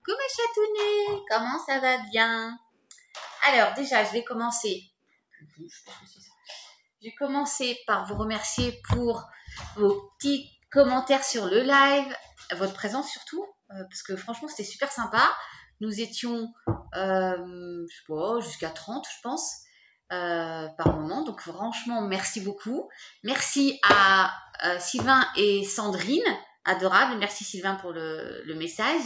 Coucou mes chatounet, comment ça va bien? Alors déjà, je vais commencer par vous remercier pour vos petits commentaires sur le live, votre présence surtout, parce que franchement c'était super sympa. Nous étions, je sais pas, jusqu'à 30 je pense, par moment. Donc franchement, merci beaucoup. Merci à Sylvain et Sandrine, adorables. Merci Sylvain pour le message.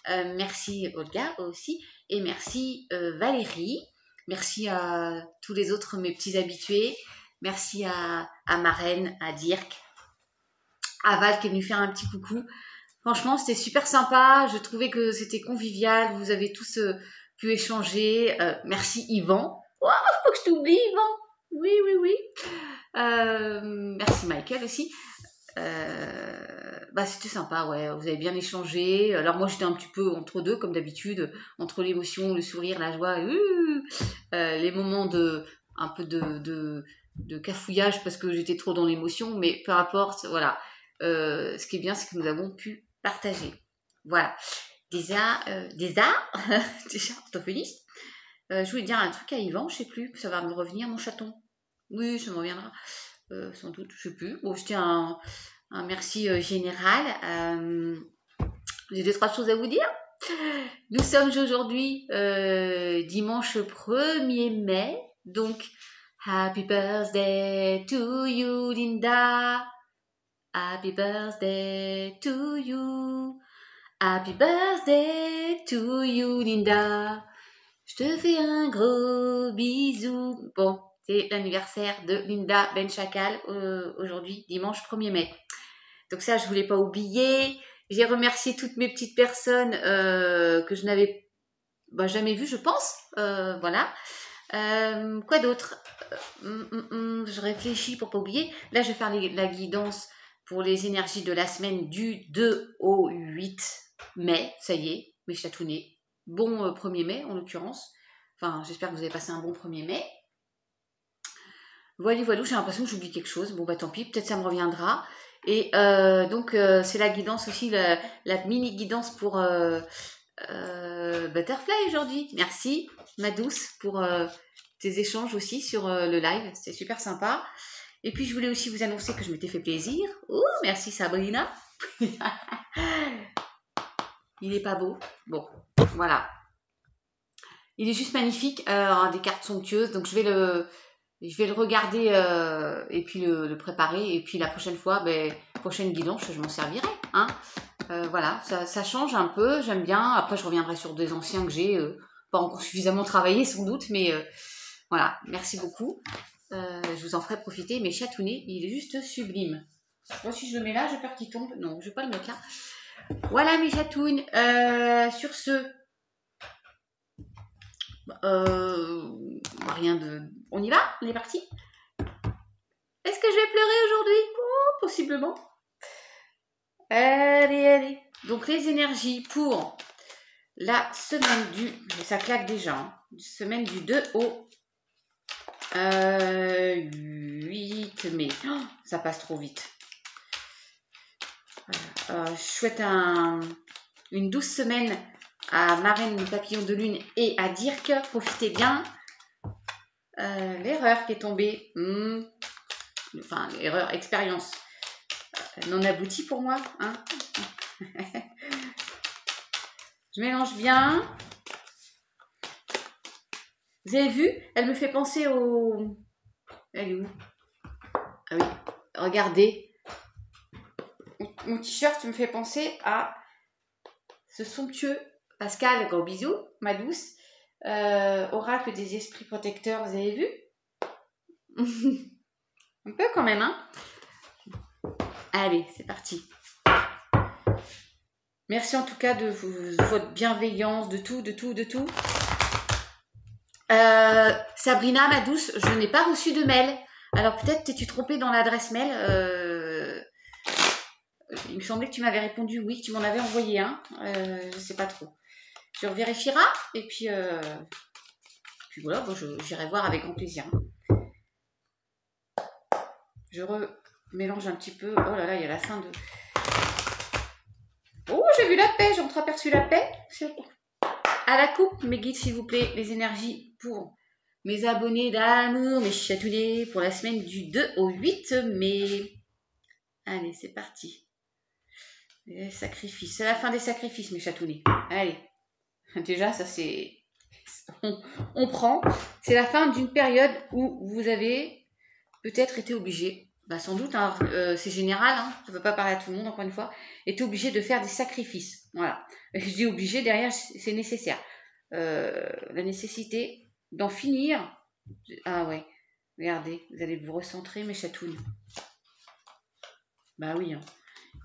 Merci Olga aussi. Et merci Valérie. Merci à tous les autres, mes petits habitués. Merci à Marraine, à Dirk, à Val qui est venu faire un petit coucou. Franchement, c'était super sympa. Je trouvais que c'était convivial. Vous avez tous pu échanger. Merci Yvan. Oh, faut que je t'oublie Yvan. Oui, oui, oui. Merci Michael aussi. C'était sympa, ouais. Vous avez bien échangé. Alors moi, j'étais un petit peu entre deux, comme d'habitude, entre l'émotion, le sourire, la joie, les moments un peu de cafouillage parce que j'étais trop dans l'émotion, mais peu importe, voilà. Ce qui est bien, c'est que nous avons pu partager. Voilà. Déjà, orthophoniste. Je voulais dire un truc à Yvan, je sais plus, ça va me revenir, mon chaton. Oui, ça me reviendra. Sans doute, je sais plus. Bon, je tiens un merci général. J'ai 2-3 choses à vous dire. Nous sommes aujourd'hui dimanche 1er mai. Donc, Happy birthday to you, Linda. Happy birthday to you. Happy birthday to you, Linda. Je te fais un gros bisou. Bon, c'est l'anniversaire de Linda Benchakal aujourd'hui, dimanche 1er mai. Donc ça, je voulais pas oublier. J'ai remercié toutes mes petites personnes que je n'avais jamais vues, je pense. Voilà. Quoi d'autre? Je réfléchis pour pas oublier. Là, je vais faire la guidance pour les énergies de la semaine du 2 au 8 mai. Ça y est, mes chatounnets. Bon 1er mai, en l'occurrence. Enfin, j'espère que vous avez passé un bon 1er mai. Voilà, j'ai l'impression que j'oublie quelque chose. Bon, bah tant pis, peut-être ça me reviendra. Et donc, c'est la guidance aussi, la mini-guidance pour Butterfly aujourd'hui. Merci, ma douce, pour tes échanges aussi sur le live. C'était super sympa. Et puis, je voulais aussi vous annoncer que je m'étais fait plaisir. Oh, merci Sabrina. Il est pas beau. Bon, voilà. Il est juste magnifique. Des cartes somptueuses. Donc, je vais le regarder et puis le préparer. Et puis, la prochaine fois, prochaine guidance, je m'en servirai. Hein. Voilà, ça change un peu. J'aime bien. Après, je reviendrai sur des anciens que j'ai pas encore suffisamment travaillé, sans doute. Mais voilà, merci beaucoup. Je vous en ferai profiter. Mais chatounet, il est juste sublime. Moi, si je le mets là, j'ai peur qu'il tombe. Non, je vais pas le mettre là. Voilà mes chatounes. Sur ce, rien de... On y va? On est parti? Est-ce que je vais pleurer aujourd'hui? Oh, possiblement. Allez. Donc les énergies pour la semaine du... Ça claque déjà. Hein, semaine du 2 au 8 mai. Oh, ça passe trop vite. Je souhaite une douce semaine à Marraine Papillon de Lune et à Dirk. Profitez bien. L'erreur qui est tombée. Enfin, l'erreur, expérience. Non aboutie pour moi. Hein. Je mélange bien. Vous avez vu? Elle me fait penser au... Elle est où? Ah oui, regardez. Mon t-shirt me fait penser à ce somptueux Pascal, gros bisous, ma douce. Oracle des esprits protecteurs, vous avez vu? Un peu quand même, hein? Allez, c'est parti. Merci en tout cas de votre bienveillance, de tout. Sabrina, ma douce, je n'ai pas reçu de mail. Alors peut-être t'es-tu trompée dans l'adresse mail. Il me semblait que tu m'avais répondu oui, que tu m'en avais envoyé un. Je sais pas trop. Tu revérifieras et puis voilà, j'irai voir avec grand plaisir. Je mélange un petit peu. Oh là là, il y a la fin de... Oh, j'ai vu la paix, j'ai entreaperçu la paix. À la coupe, mes guides, s'il vous plaît, les énergies pour mes abonnés d'amour, mes chatouillés, pour la semaine du 2 au 8 mai. Allez, c'est parti. Les sacrifices. C'est la fin des sacrifices, mes chatouillés. Allez. Déjà, ça c'est... On prend. C'est la fin d'une période où vous avez peut-être été obligé, sans doute, hein, c'est général, hein, ça ne peut pas parler à tout le monde, encore une fois, été obligé de faire des sacrifices. Voilà. Je dis obligé, derrière, c'est nécessaire. La nécessité d'en finir. Ah ouais, regardez, vous allez vous recentrer, mes chatouilles. Bah oui, hein.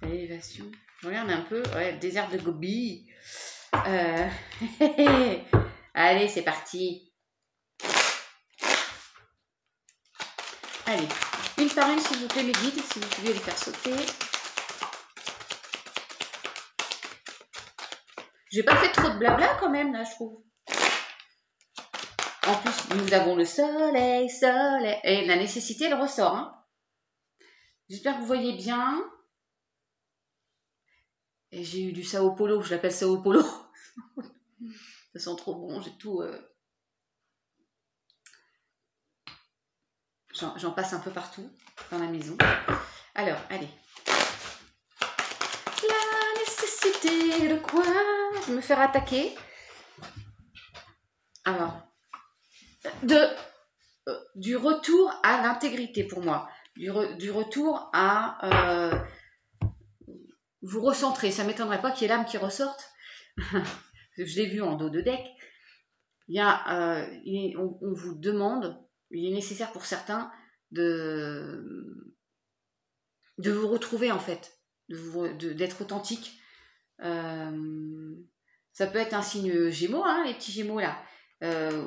L'élévation. Je regarde un peu, ouais, désert de Gobi. Allez, c'est parti. Allez, une par une, s'il vous plaît, mes guides, si vous pouvez les faire sauter. J'ai pas fait trop de blabla quand même, là, je trouve. En plus, nous avons le soleil, soleil. Et la nécessité, elle ressort. Hein. J'espère que vous voyez bien. Et j'ai eu du Sao Paulo, je l'appelle Sao Paulo. Ça sent trop bon, j'ai tout... J'en passe un peu partout dans la maison. Alors, allez. La nécessité de quoi? De me faire attaquer. Alors, du retour à l'intégrité pour moi. Du retour à vous recentrer. Ça ne m'étonnerait pas qu'il y ait l'âme qui ressorte. Je l'ai vu en dos de deck. Il y a, on vous demande, il est nécessaire pour certains de vous retrouver en fait, d'être authentique. Ça peut être un signe Gémeaux, hein, les petits Gémeaux là,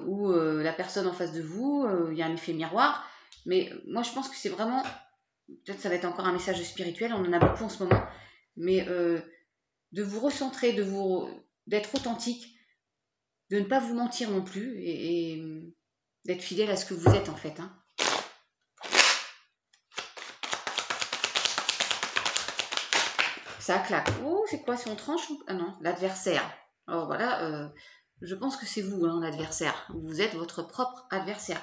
où la personne en face de vous, il y a un effet miroir. Mais moi je pense que c'est vraiment, peut-être ça va être encore un message spirituel, on en a beaucoup en ce moment, mais de vous recentrer, d'être authentique, de ne pas vous mentir non plus et d'être fidèle à ce que vous êtes en fait. Hein. Ça claque. Oh, c'est quoi? Si on tranche? Ah non, l'adversaire. Alors voilà, je pense que c'est vous, hein, l'adversaire. Vous êtes votre propre adversaire.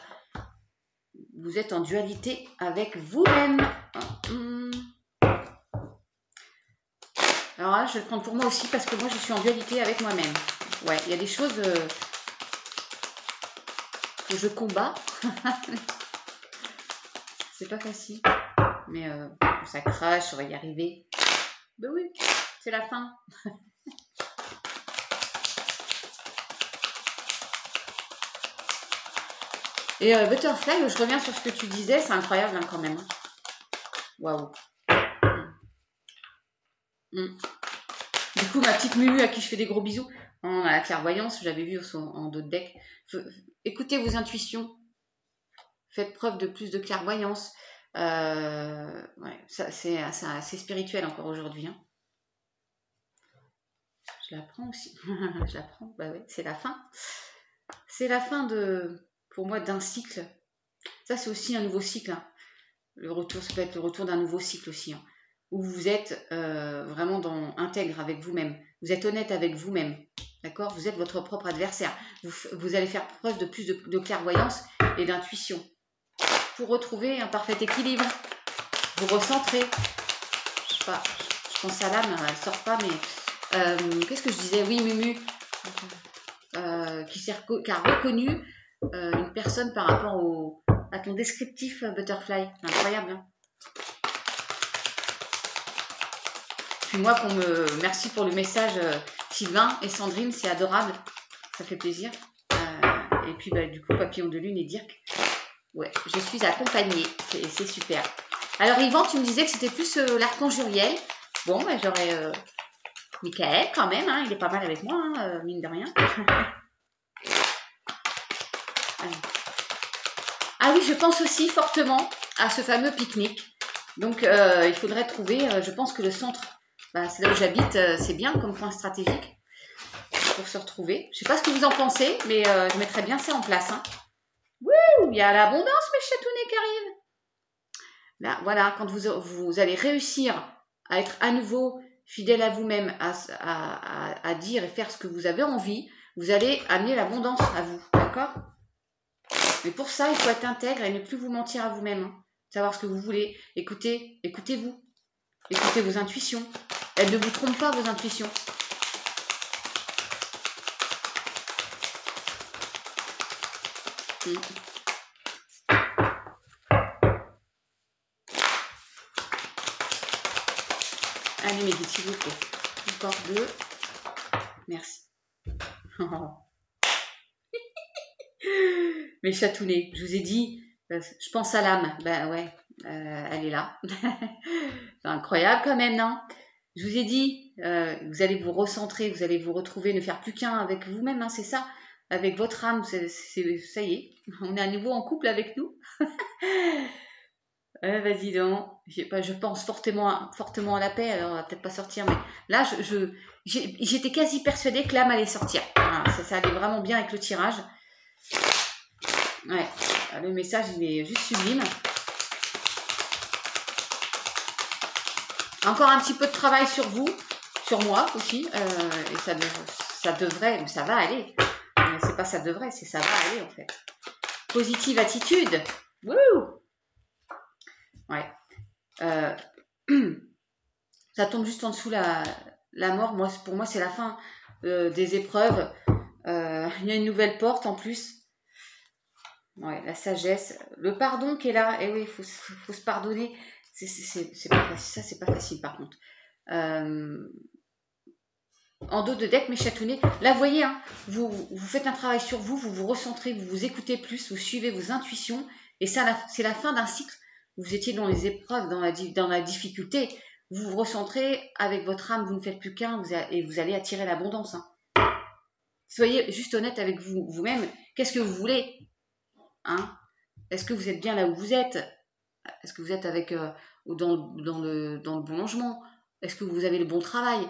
Vous êtes en dualité avec vous-même. Alors là, je vais le prendre pour moi aussi parce que moi, je suis en dualité avec moi-même. Ouais, il y a des choses que je combats. C'est pas facile. Mais ça crache, on va y arriver. Ben oui, c'est la fin. Et Butterfly, je reviens sur ce que tu disais, c'est incroyable hein, quand même. Waouh. Du coup, ma petite Mulu à qui je fais des gros bisous, on a la clairvoyance, j'avais vu en dos de deck. Écoutez vos intuitions, faites preuve de plus de clairvoyance. Ouais, c'est assez spirituel encore aujourd'hui. Hein. Je la prends aussi. Je la prends, bah ouais, c'est la fin. C'est la fin pour moi d'un cycle. Ça, c'est aussi un nouveau cycle. Hein. Le retour, ça peut être le retour d'un nouveau cycle aussi. Hein, où vous êtes vraiment intègre avec vous-même. Vous êtes honnête avec vous-même. D'accord? Vous êtes votre propre adversaire. Vous allez faire preuve de plus de clairvoyance et d'intuition. Pour retrouver un parfait équilibre. Vous recentrez. Je sais pas, je pense à l'âme, elle ne sort pas, mais qu'est-ce que je disais? Oui, Mumu. Qui a reconnu une personne par rapport à ton descriptif Butterfly. Incroyable, hein. Puis moi, merci pour le message Sylvain et Sandrine, c'est adorable, ça fait plaisir. Et puis du coup, Papillon de Lune et Dirk, ouais, je suis accompagnée, c'est super. Alors Yvan, tu me disais que c'était plus l'archange Uriel. Bon, j'aurais Michael quand même, hein, il est pas mal avec moi, hein, mine de rien. Ah oui, je pense aussi fortement à ce fameux pique-nique. Donc, il faudrait trouver, je pense que le centre, c'est là où j'habite, c'est bien comme point stratégique pour se retrouver. Je ne sais pas ce que vous en pensez, mais je mettrais bien ça en place. Hein. Wouh, il y a l'abondance, mes chatounets qui arrivent. Là, voilà, quand vous allez réussir à être à nouveau fidèle à vous-même, à dire et faire ce que vous avez envie, vous allez amener l'abondance à vous, d'accord? Mais pour ça, il faut être intègre et ne plus vous mentir à vous-même, hein. Savoir ce que vous voulez, écoutez-vous, écoutez vos intuitions. Elles ne vous trompent pas, vos intuitions. Allez, mes guides, s'il vous plaît. Encore 2. Merci. Mes chatounnets, je vous ai dit, je pense à l'âme. Ben ouais, elle est là. C'est incroyable quand même, non? Je vous ai dit, vous allez vous recentrer, vous allez vous retrouver, ne faire plus qu'un avec vous-même, hein, c'est ça. Avec votre âme, ça y est, on est à nouveau en couple avec nous. Vas-y donc, je pense fortement à la paix, alors on va peut-être pas sortir, mais là, j'étais quasi persuadée que l'âme allait sortir. Voilà, ça allait vraiment bien avec le tirage. Ouais, le message, il est juste sublime. Encore un petit peu de travail sur vous, sur moi aussi, et ça devrait, ça va aller. C'est pas ça devrait, c'est ça va aller en fait. Positive attitude. Wouh! Ouais. Ça tombe juste en dessous la mort. Pour moi, c'est la fin des épreuves. Il y a une nouvelle porte en plus. Ouais, la sagesse. Le pardon qui est là. Et oui, il faut se pardonner. C'est pas facile. Ça, c'est pas facile par contre. En dos de deck, mes chatounnets. Là, vous voyez, hein, vous faites un travail sur vous, vous vous recentrez, vous vous écoutez plus, vous suivez vos intuitions. Et ça, c'est la fin d'un cycle. Vous étiez dans les épreuves, dans la difficulté. Vous vous recentrez avec votre âme, vous ne faites plus qu'un et vous allez attirer l'abondance. Hein. Soyez juste honnête avec vous-même. Qu'est-ce que vous voulez, hein? Est-ce que vous êtes bien là où vous êtes? Est-ce que vous êtes avec dans le bon logement? Est-ce que vous avez le bon travail?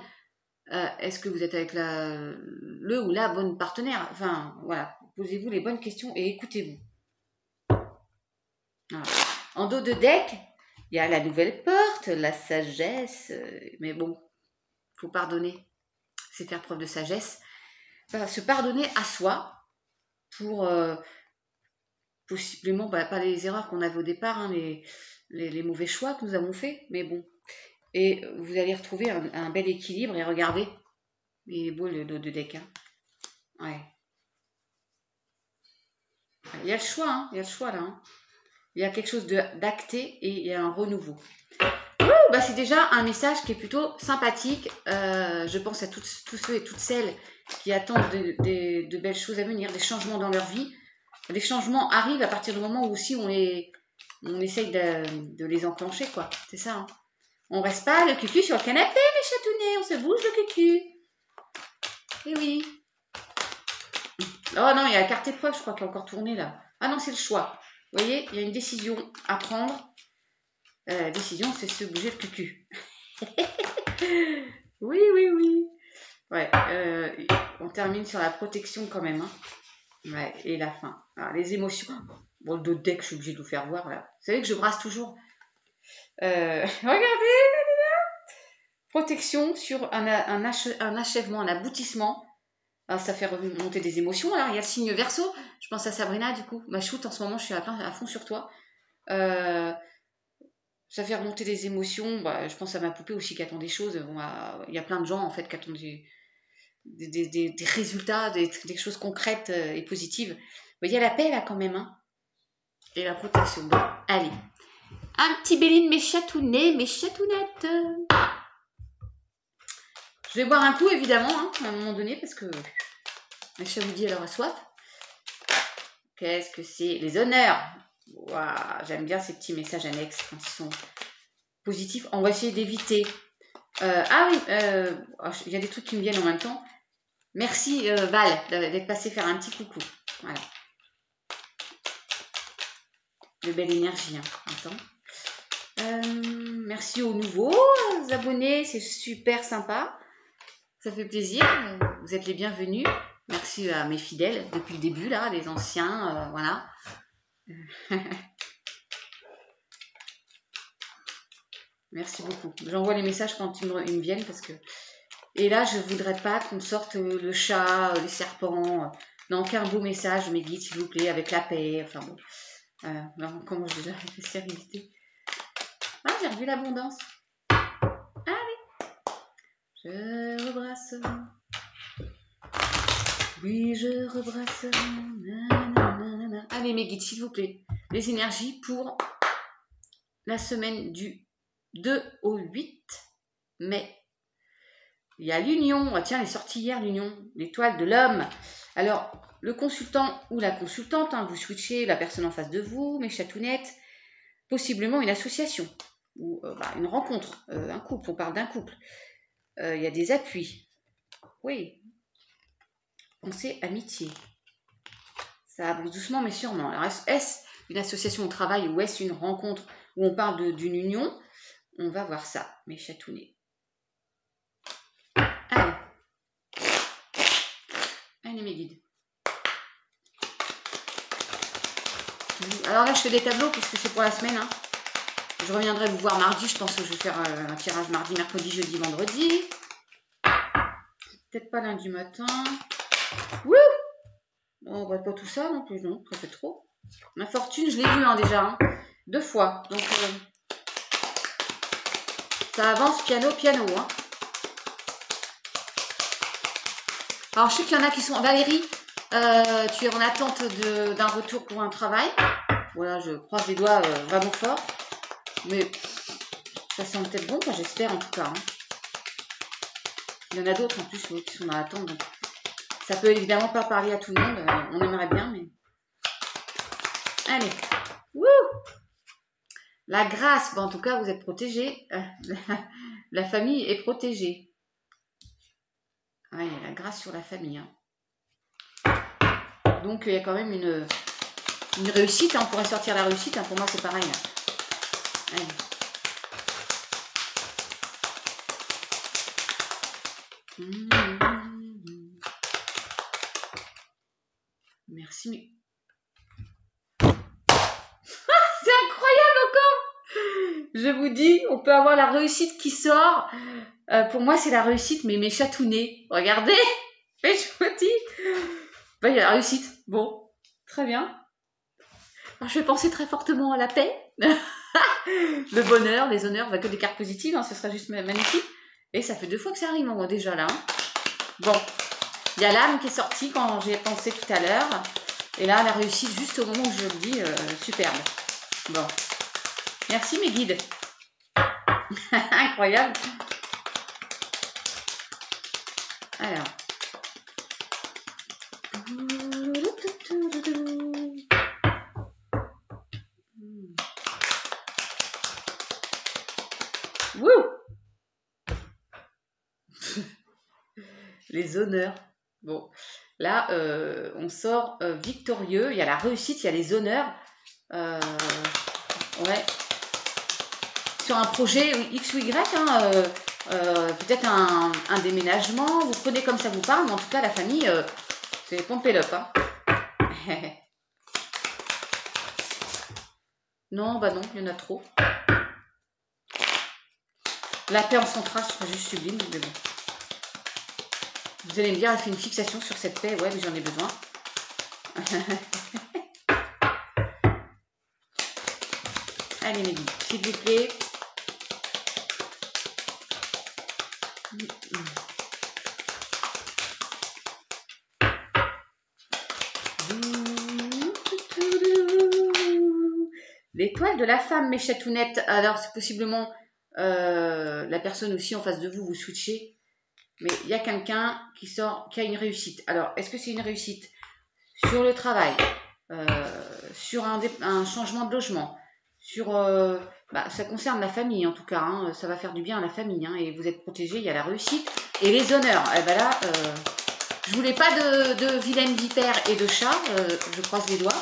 Est-ce que vous êtes avec le ou la bonne partenaire? Enfin, voilà. Posez-vous les bonnes questions et écoutez-vous. Voilà. En dos de deck, il y a la nouvelle porte, la sagesse. Mais bon, il faut pardonner. C'est faire preuve de sagesse. Se pardonner à soi pour possiblement, pas les erreurs qu'on avait au départ, hein, les mauvais choix que nous avons faits, mais bon. Et vous allez retrouver un bel équilibre et regardez. Il est beau le dos de deck. Hein. Ouais. Il y a le choix, hein. Il y a le choix là. Hein. Il y a quelque chose d'acté et il y a un renouveau. C'est déjà un message qui est plutôt sympathique. Je pense à tous ceux et toutes celles qui attendent de belles choses à venir, des changements dans leur vie. Les changements arrivent à partir du moment où aussi on essaye de les enclencher, quoi. C'est ça. Hein. On reste pas le cul sur le canapé, mes chatounnets. On se bouge le cul. Eh oui. Oh non, il y a la carte épreuve, je crois, qui est encore tournée là. Ah non, c'est le choix. Vous voyez, il y a une décision à prendre. La décision, c'est se bouger le cul. Oui. Ouais, on termine sur la protection quand même. Hein. Ouais, et la fin. Alors, les émotions. Bon, le dos de deck, je suis obligée de vous faire voir là. Vous savez que je brasse toujours. Regardez, protection sur un achèvement, un aboutissement. Alors, ça fait remonter des émotions. Alors, il y a le signe Verseau. Je pense à Sabrina, du coup. Ma shoot, en ce moment, je suis à fond sur toi. Ça fait remonter des émotions. Je pense à ma poupée aussi qui attend des choses. Bon, il y a plein de gens, en fait, qui attendent des résultats, des choses concrètes et positives. Il y a la paix, là, quand même. Hein. Et la protection. Bon, allez. Un petit béline, mes chatounets, mes chatounettes. Je vais boire un coup, évidemment, hein, à un moment donné, parce que la chat vous dit elle aura soif. Qu'est-ce que c'est? Les honneurs. Waouh, j'aime bien ces petits messages annexes quand ils sont positifs. On va essayer d'éviter. Il y a des trucs qui me viennent en même temps. Merci Val d'être passé faire un petit coucou. Voilà. De belle énergie. Hein. Attends. Merci aux nouveaux abonnés, c'est super sympa. Ça fait plaisir. Vous êtes les bienvenus. Merci à mes fidèles depuis le début, là, les anciens, voilà. Merci beaucoup. J'envoie les messages quand ils me viennent parce que... Et là, je voudrais pas qu'on sorte le chat, les serpents. Non, qu'un beau message, mes guides, s'il vous plaît, avec la paix. Enfin bon. Non, comment je déjà la sérénité. Ah, j'ai revu l'abondance. Allez. Je rebrasse. Oui, je rebrasse. Nanana. Allez, mes guides, s'il vous plaît. Les énergies pour la semaine du 2 au 8 mai. Il y a l'union. Ah, tiens, elle est sortie hier, l'union. L'étoile de l'homme. Alors, le consultant ou la consultante, hein, vous switchez la personne en face de vous, mes chatounettes. Possiblement une association ou une rencontre, un couple. On parle d'un couple. Il y a des appuis. Oui. Pensez amitié. Ça avance doucement mais sûrement. Alors, est-ce une association au travail ou est-ce une rencontre où on parle d'une union? On va voir ça, mes chatounnets. Allez. Allez, mes guides. Alors là, je fais des tableaux puisque c'est pour la semaine. Hein. Je reviendrai vous voir mardi. Je pense que je vais faire un tirage mardi, mercredi, jeudi, vendredi. Peut-être pas lundi matin. Wouh! On voit pas tout ça non plus, non, ça fait trop. Ma fortune, je l'ai vu hein, déjà, hein, 2 fois. Donc, ça avance piano, piano. Hein. Alors, je sais qu'il y en a qui sont... Valérie, tu es en attente d'un retour pour un travail. Voilà, je croise les doigts vraiment fort. Mais ça sent peut-être bon, quoi, j'espère en tout cas. Hein. Il y en a d'autres en plus qui sont dans l'attente. Donc... Ça peut évidemment pas parler à tout le monde. On aimerait bien, mais... Allez. Wouh! La grâce. Bon, en tout cas, vous êtes protégés. La famille est protégée. Ah, il y a la grâce sur la famille. Hein. Donc, il y a quand même une réussite. Hein. On pourrait sortir la réussite. Hein. Pour moi, c'est pareil. Hein. Allez. Merci, mais... C'est incroyable encore! Je vous dis, on peut avoir la réussite qui sort. Pour moi, c'est la réussite, mais mes chatounnets. Regardez! Mais je vous dis... Il y a la réussite. Bon, très bien. Alors, je vais penser très fortement à la paix. Le bonheur, les honneurs, que des cartes positives. Hein, ce sera juste magnifique. Et ça fait 2 fois que ça arrive, moi, déjà, là. Hein. Bon, il y a l'âme qui est sortie quand j'y ai pensé tout à l'heure. Et là, la réussite, juste au moment où je le dis, superbe. Bon. Merci, mes guides. Incroyable. Alors. Wouh! Les honneurs. Bon, là, on sort victorieux. Il y a la réussite, il y a les honneurs. Ouais. Sur un projet X ou Y, hein, peut-être un déménagement. Vous prenez comme ça vous parle, mais en tout cas, la famille, c'est pompé l'up. Hein. Non, bah non, il y en a trop. La paix en centrale serait juste sublime, mais bon. Vous allez me dire, elle fait une fixation sur cette paix. Ouais, mais j'en ai besoin. Allez, mes guides, s'il vous plaît. L'étoile de la femme, mes chatounettes. Alors, c'est possiblement la personne aussi en face de vous, vous switchez. Mais il y a quelqu'un qui sort, qui a une réussite. Alors, est-ce que c'est une réussite sur le travail, sur un changement de logement, sur... ça concerne la famille en tout cas, hein, ça va faire du bien à la famille, hein, et vous êtes protégés, il y a la réussite. Et les honneurs, eh ben là, je voulais pas de vilaines vipères et de chats, je croise les doigts.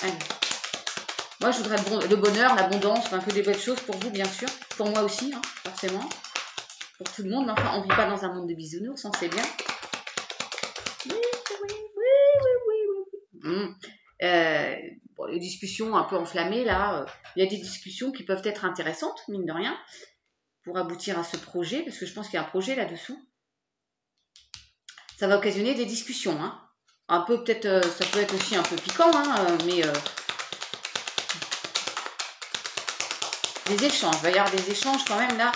Allez. Moi, je voudrais le bonheur, l'abondance, un peu des belles choses pour vous, bien sûr. Pour moi aussi, hein, forcément. Pour tout le monde. Mais enfin, on ne vit pas dans un monde de bisounours, on sait bien. Oui. Bon, les discussions un peu enflammées, là, il y a des discussions qui peuvent être intéressantes, mine de rien, pour aboutir à ce projet, parce que je pense qu'il y a un projet là-dessous. Ça va occasionner des discussions, hein. Un peu, peut-être, ça peut être aussi un peu piquant, hein, mais des échanges. Il va y avoir des échanges quand même, là.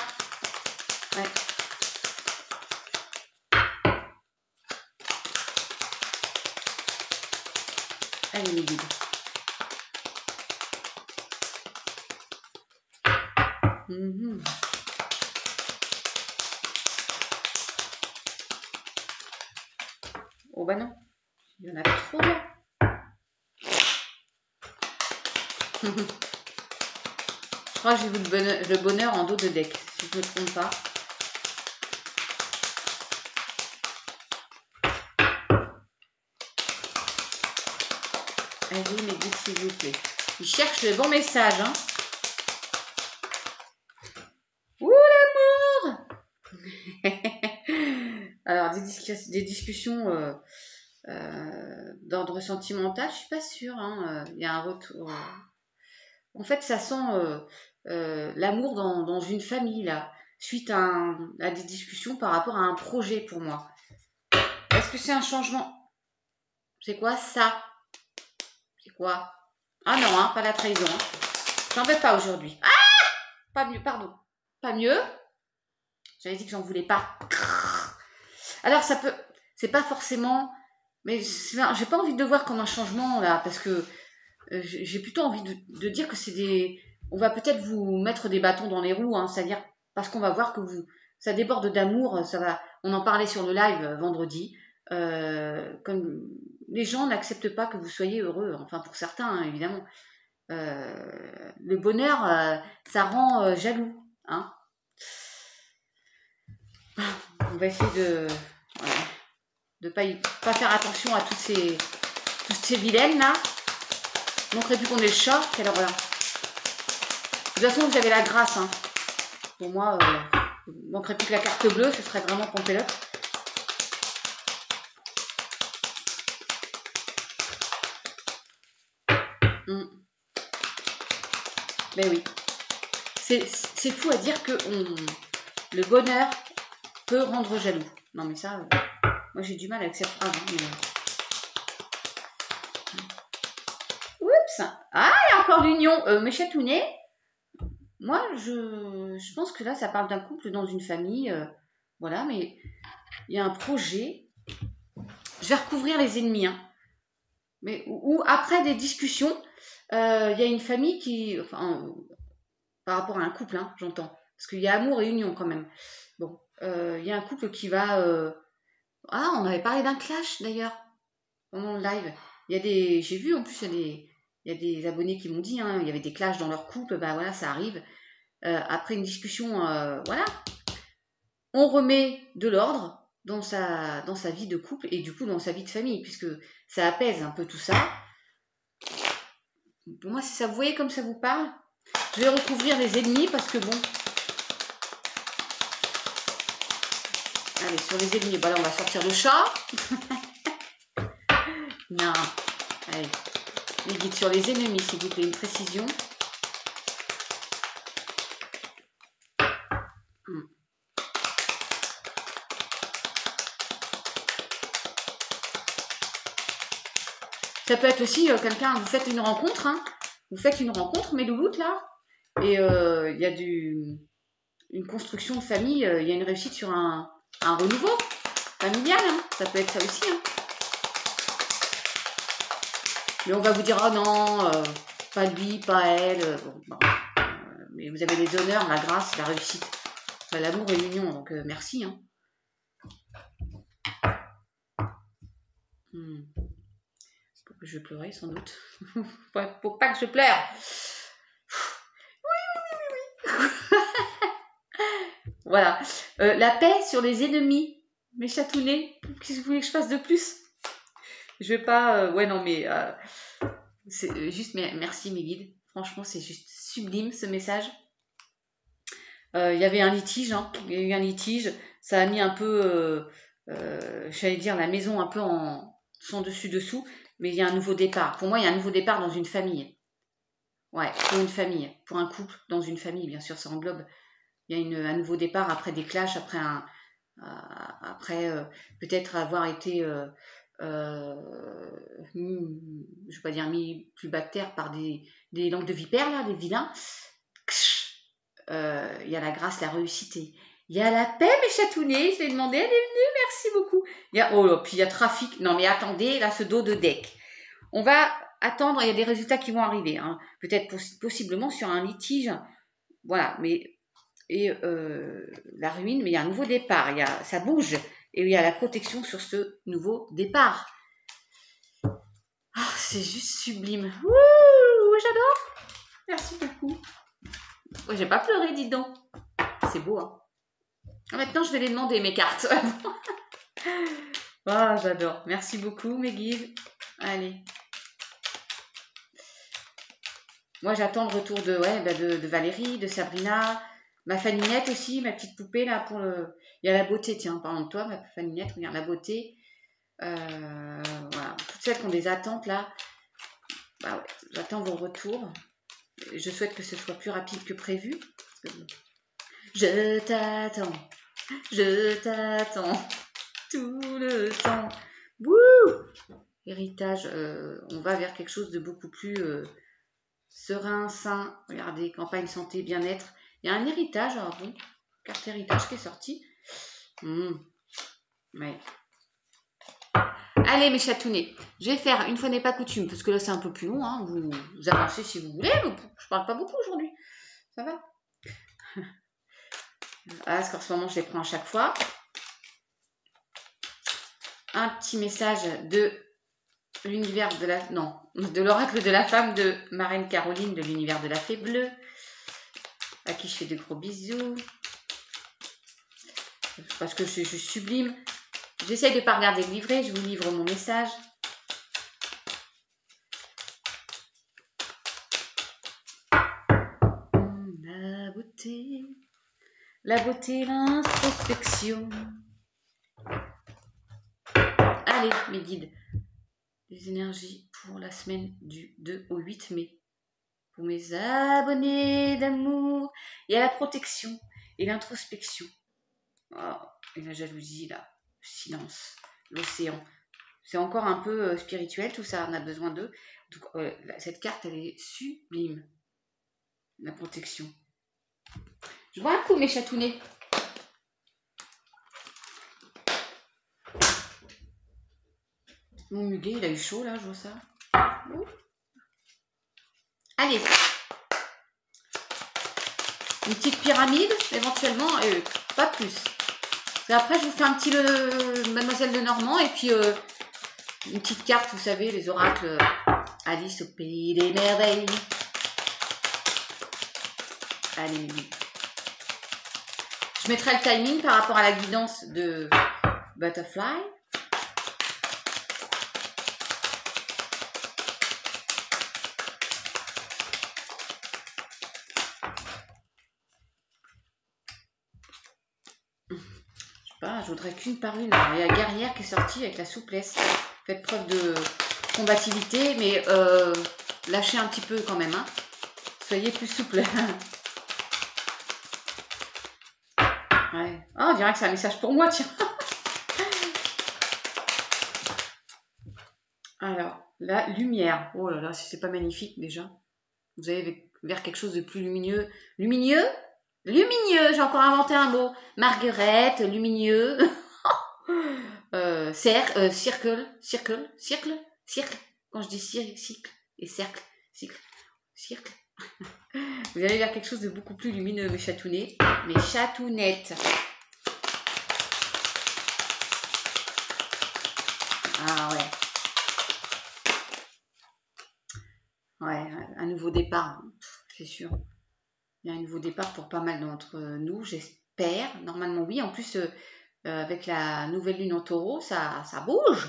Ouais. Allez, mes guides. Oh bah non, il y en a trop là. Je crois que j'ai vu le bonheur en dos de deck, si je ne me trompe pas. Allez, mes guides, s'il vous plaît. Ils cherchent le bon message, hein. Ouh, l'amour. Alors, des discussions d'ordre sentimental, je suis pas sûre, hein. Il y a un retour. En fait, ça sent l'amour dans une famille, là, suite à des discussions par rapport à un projet pour moi. Est-ce que c'est un changement? C'est quoi ça? C'est quoi? Ah non, hein, pas la trahison. Hein. J'en veux pas aujourd'hui. Ah! Pas mieux, pardon. Pas mieux. J'avais dit que j'en voulais pas. Alors, ça peut... C'est pas forcément... Mais j'ai pas envie de le voir comme un changement, là, parce que j'ai plutôt envie de dire que c'est des... On va peut-être vous mettre des bâtons dans les roues, hein, c'est-à-dire parce qu'on va voir que ça déborde d'amour, ça va... On en parlait sur le live vendredi. Comme les gens n'acceptent pas que vous soyez heureux, enfin pour certains, hein, évidemment. Le bonheur, ça rend jaloux. Hein. On va essayer de pas faire attention à toutes ces vilaines là. Ne montrez plus qu'on est le chat, quelle horreur. De toute façon, vous avez la grâce. Hein. Pour moi, ne manquerait plus que la carte bleue, ce serait vraiment pompelote. Ben oui. C'est fou à dire que le bonheur peut rendre jaloux. Non mais ça, moi j'ai du mal avec cette phrase. Hein, mais... Oups. Ah, il y a encore l'union. Mes chatounets. Moi, je pense que là, ça parle d'un couple dans une famille. Voilà, mais il y a un projet. Je vais recouvrir les ennemis. Hein. Mais ou après des discussions, il y a une famille qui... Enfin, par rapport à un couple, hein, j'entends. Parce qu'il y a amour et union quand même. Bon, il y a un couple qui va... Ah, on avait parlé d'un clash d'ailleurs, pendant le live. J'ai vu en plus, il y a des abonnés qui m'ont dit, hein, il y avait des clashs dans leur couple, bah voilà, ça arrive. Après une discussion, voilà, on remet de l'ordre dans sa vie de couple et du coup dans sa vie de famille, puisque ça apaise un peu tout ça. Pour moi, si ça, vous voyez comme ça vous parle, je vais recouvrir les ennemis parce que bon... Allez, sur les ennemis, bah là on va sortir le chat. Non, allez, les guides sur les ennemis, s'il vous plaît, une précision. Ça peut être aussi quelqu'un, vous faites une rencontre, hein, vous faites une rencontre, mes louloutes, là, et il y a une construction de famille, il y a une réussite sur un renouveau familial, hein, ça peut être ça aussi. Hein. Mais on va vous dire, oh non, pas lui, pas elle, bon, mais vous avez les honneurs, la grâce, la réussite, l'amour et l'union, donc merci. Hein. Pour que je pleurais, sans doute. Pour pas que je pleure. Oui. Voilà. La paix sur les ennemis. Mes chatounets. Qu'est-ce que vous voulez que je fasse de plus? Je vais pas... ouais, non, mais... c'est juste... Merci, mes guides. Franchement, c'est juste sublime, ce message. Il y avait un litige. Hein. Il y a eu un litige. Ça a mis un peu... j'allais dire la maison un peu en... sans dessus-dessous. Mais il y a un nouveau départ. Pour moi, il y a un nouveau départ dans une famille. Ouais, pour une famille. Pour un couple, dans une famille, bien sûr, ça englobe. Il y a un nouveau départ après des clashs, après peut-être avoir été, je ne vais pas dire mis plus bas de terre par des langues de vipères, là, des vilains. Il y a la grâce, la réussite. Il y a la paix, mes chatounets. Je l'ai demandé, elle est venue, merci beaucoup. Oh là, puis il y a trafic. Non, mais attendez, là, ce dos de deck. On va attendre, il y a des résultats qui vont arriver. Hein. Peut-être possiblement sur un litige. Voilà, mais la ruine, mais il y a un nouveau départ. Ça bouge. Et il y a la protection sur ce nouveau départ. Oh, c'est juste sublime. Ouh, j'adore. Merci beaucoup. Ouais, j'ai pas pleuré, dis donc. C'est beau, hein. Maintenant, je vais les demander, mes cartes. Oh, j'adore. Merci beaucoup, mes guides. Allez. Moi, j'attends le retour de Valérie, de Sabrina, ma Faninette aussi, ma petite poupée, là, Il y a la beauté, tiens, parlant de toi, ma Faninette, regarde, la beauté. Voilà. Toutes celles qui ont des attentes, là. Bah ouais, j'attends vos retours. Je souhaite que ce soit plus rapide que prévu. Je t'attends. Je t'attends. Tout le temps. Wouh! Héritage, on va vers quelque chose de beaucoup plus serein, sain. Regardez, campagne santé, bien-être. Il y a un héritage, alors bon, carte héritage qui est sortie. Ouais. Allez, mes chatounets, je vais faire une fois n'est pas coutume, parce que là c'est un peu plus long, hein. Vous avancez si vous voulez, mais je parle pas beaucoup aujourd'hui. Ça va? Parce qu'en ce moment je les prends à chaque fois. Un petit message de l'univers de l'oracle de la femme de Marraine Caroline de l'univers de la fée bleue, à qui je fais de gros bisous. Parce que je suis sublime. J'essaye de ne pas regarder le livret, je vous livre mon message. La beauté, l'introspection. Allez, mes guides, les énergies pour la semaine du 2 au 8 mai. Pour mes abonnés d'amour, il y a la protection et l'introspection. Oh, et la jalousie, là, le silence, l'océan. C'est encore un peu spirituel, tout ça, on a besoin d'eux. Donc, cette carte, elle est sublime. La protection. Je vois un coup, mes chatounets. Mon muguet, il a eu chaud, là, je vois ça. Allez. Une petite pyramide, éventuellement, et pas plus. Et après, je vous fais un petit Mademoiselle de Normand, et puis une petite carte, vous savez, les oracles Alice au pays des merveilles. Allez, je mettrai le timing par rapport à la guidance de Butterfly. Je voudrais qu'une par une. Alors, il y a Guerrière qui est sortie avec la souplesse. Faites preuve de combativité, mais lâchez un petit peu quand même. Hein. Soyez plus souple. Ouais. Oh, on dirait que c'est un message pour moi, tiens. Alors, la lumière. Oh là là, si c'est pas magnifique déjà. Vous allez vers quelque chose de plus lumineux. Lumineux? Lumineux, j'ai encore inventé un mot. Marguerite, lumineux. Circle. Quand je dis cycle et cercle. Vous allez vers quelque chose de beaucoup plus lumineux, mes chatounets. Mes chatounettes. Ah ouais. Ouais, un nouveau départ, c'est sûr. Il y a un nouveau départ pour pas mal d'entre nous, j'espère. Normalement, oui. En plus, avec la nouvelle lune en taureau, ça bouge.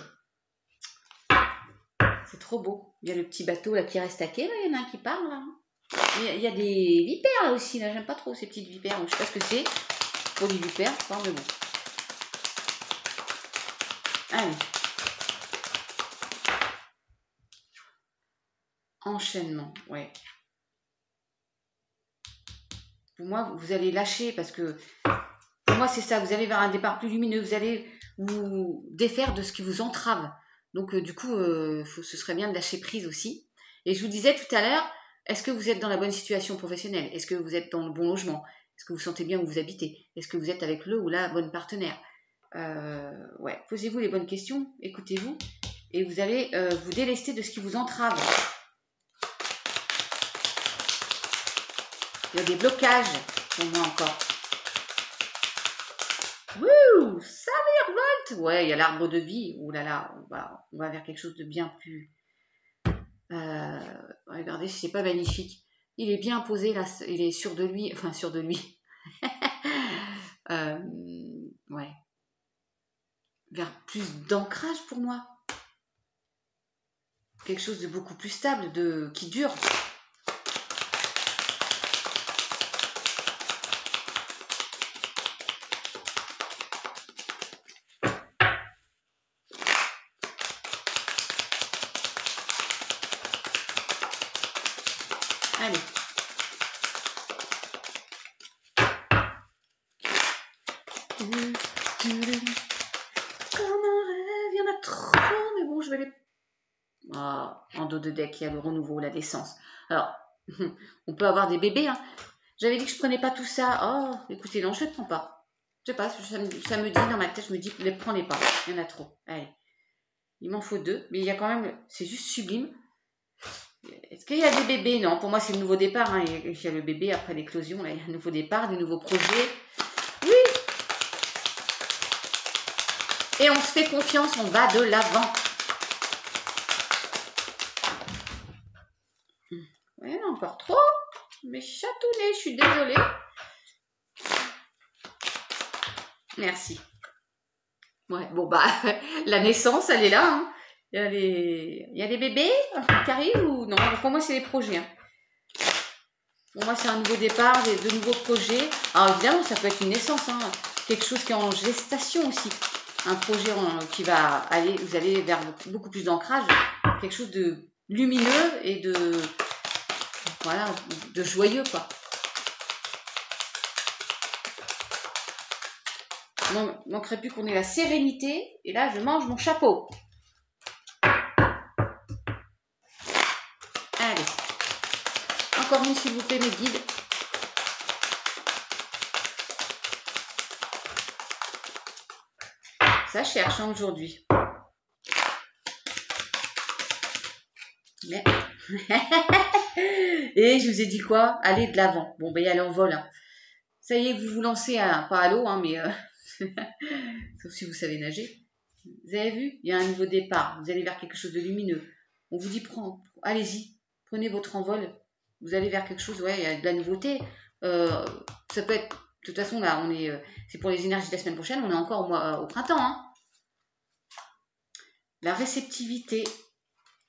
C'est trop beau. Il y a le petit bateau là qui reste taqué, là. Il y en a un qui parle, là. Il y a des vipères, là, aussi. Là, j'aime pas trop ces petites vipères. Donc, je sais pas ce que c'est. Pour les vipères, enfin, mais bon. Allez. enchaînement, ouais. Pour moi, vous allez lâcher parce que pour moi, c'est ça. Vous allez vers un départ plus lumineux. Vous allez vous défaire de ce qui vous entrave. Donc, du coup, ce serait bien de lâcher prise aussi. Et je vous disais tout à l'heure, est-ce que vous êtes dans la bonne situation professionnelle? Est-ce que vous êtes dans le bon logement? Est-ce que vous sentez bien où vous habitez? Est-ce que vous êtes avec le ou la bonne partenaire? Ouais, posez-vous les bonnes questions, écoutez-vous, et vous allez vous délester de ce qui vous entrave. Il y a des blocages pour moi encore. Wouh, ça virevolte. Ouais, il y a l'arbre de vie. Ouh là là, on va vers quelque chose de bien plus... regardez si c'est pas magnifique. Il est bien posé là, il est sûr de lui, enfin sûr de lui. Ouais. Vers plus d'ancrage pour moi. Quelque chose de beaucoup plus stable, qui dure. Allez. Comme un rêve, il y en a trop, mais bon, je vais les... en dos de deck, il y a le renouveau, la naissance. Alors, on peut avoir des bébés, hein. J'avais dit que je prenais pas tout ça. Oh, écoutez, non, je ne les prends pas. Je sais pas, ça me dit dans ma tête, je me dis, ne les prenez pas. Il y en a trop. Allez. Il m'en faut 2, mais il y a quand même, c'est juste sublime. Est-ce qu'il y a des bébés? Non, pour moi, c'est le nouveau départ. Hein. Il y a le bébé après l'éclosion, là, il y a un nouveau départ, des nouveaux projets. Oui! Et on se fait confiance, on va de l'avant. Ouais, encore trop. Mais chatounet, je suis désolée. Merci. Ouais, bon, bah, la naissance, elle est là. Hein. Il y a des bébés qui arrivent ou non? Pour moi, c'est des projets. Hein. Pour moi, c'est un nouveau départ, de nouveaux projets. Alors, évidemment, ça peut être une naissance. Hein. Quelque chose qui est en gestation aussi. Un projet qui va aller, vous allez vers beaucoup plus d'ancrage. Quelque chose de lumineux et voilà, de joyeux, quoi. Il ne manquerait plus qu'on ait la sérénité. Et là, je mange mon chapeau. Allez. Encore une, s'il vous plaît, mes guides. Ça cherche hein, aujourd'hui. Mais... Et je vous ai dit quoi? Allez de l'avant. Bon, ben, allez en vol. Hein. Ça y est, vous vous lancez, pas à l'eau, hein, mais... sauf si vous savez nager. Vous avez vu? Il y a un nouveau départ. Vous allez vers quelque chose de lumineux. On vous dit, allez-y. Prenez votre envol. Vous allez vers quelque chose, ouais, il y a de la nouveauté. Ça peut être... De toute façon, là, c'est pour les énergies de la semaine prochaine. On est encore au printemps, hein. La réceptivité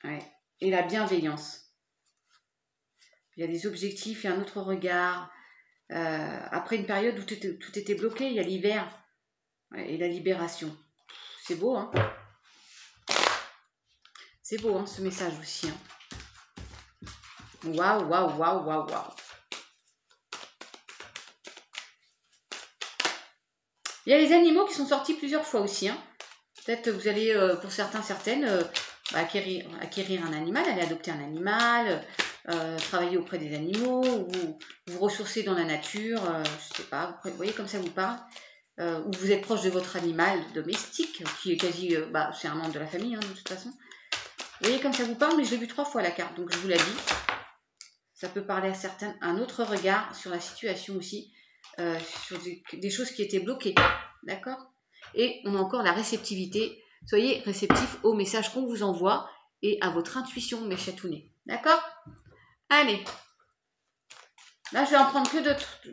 ouais, et la bienveillance. Il y a des objectifs et un autre regard. Après une période où tout était bloqué, il y a l'hiver ouais, et la libération. C'est beau, hein? C'est beau, hein, ce message aussi. Hein. Waouh, waouh, waouh, waouh, waouh. Il y a les animaux qui sont sortis plusieurs fois aussi. Hein. Peut-être vous allez, pour certaines, acquérir un animal, aller adopter un animal, travailler auprès des animaux, ou vous ressourcer dans la nature, je sais pas, vous voyez comme ça vous parle, ou vous êtes proche de votre animal domestique, qui est quasi, c'est un membre de la famille hein, de toute façon. Vous voyez comme ça vous parle, mais je l'ai vu 3 fois la carte, donc je vous l'ai dit. Ça peut parler à certains, un autre regard sur la situation aussi, sur des choses qui étaient bloquées, d'accord? Et on a encore la réceptivité. Soyez réceptifs aux messages qu'on vous envoie et à votre intuition, mes chatounets. D'accord? Allez. Là, je vais en prendre que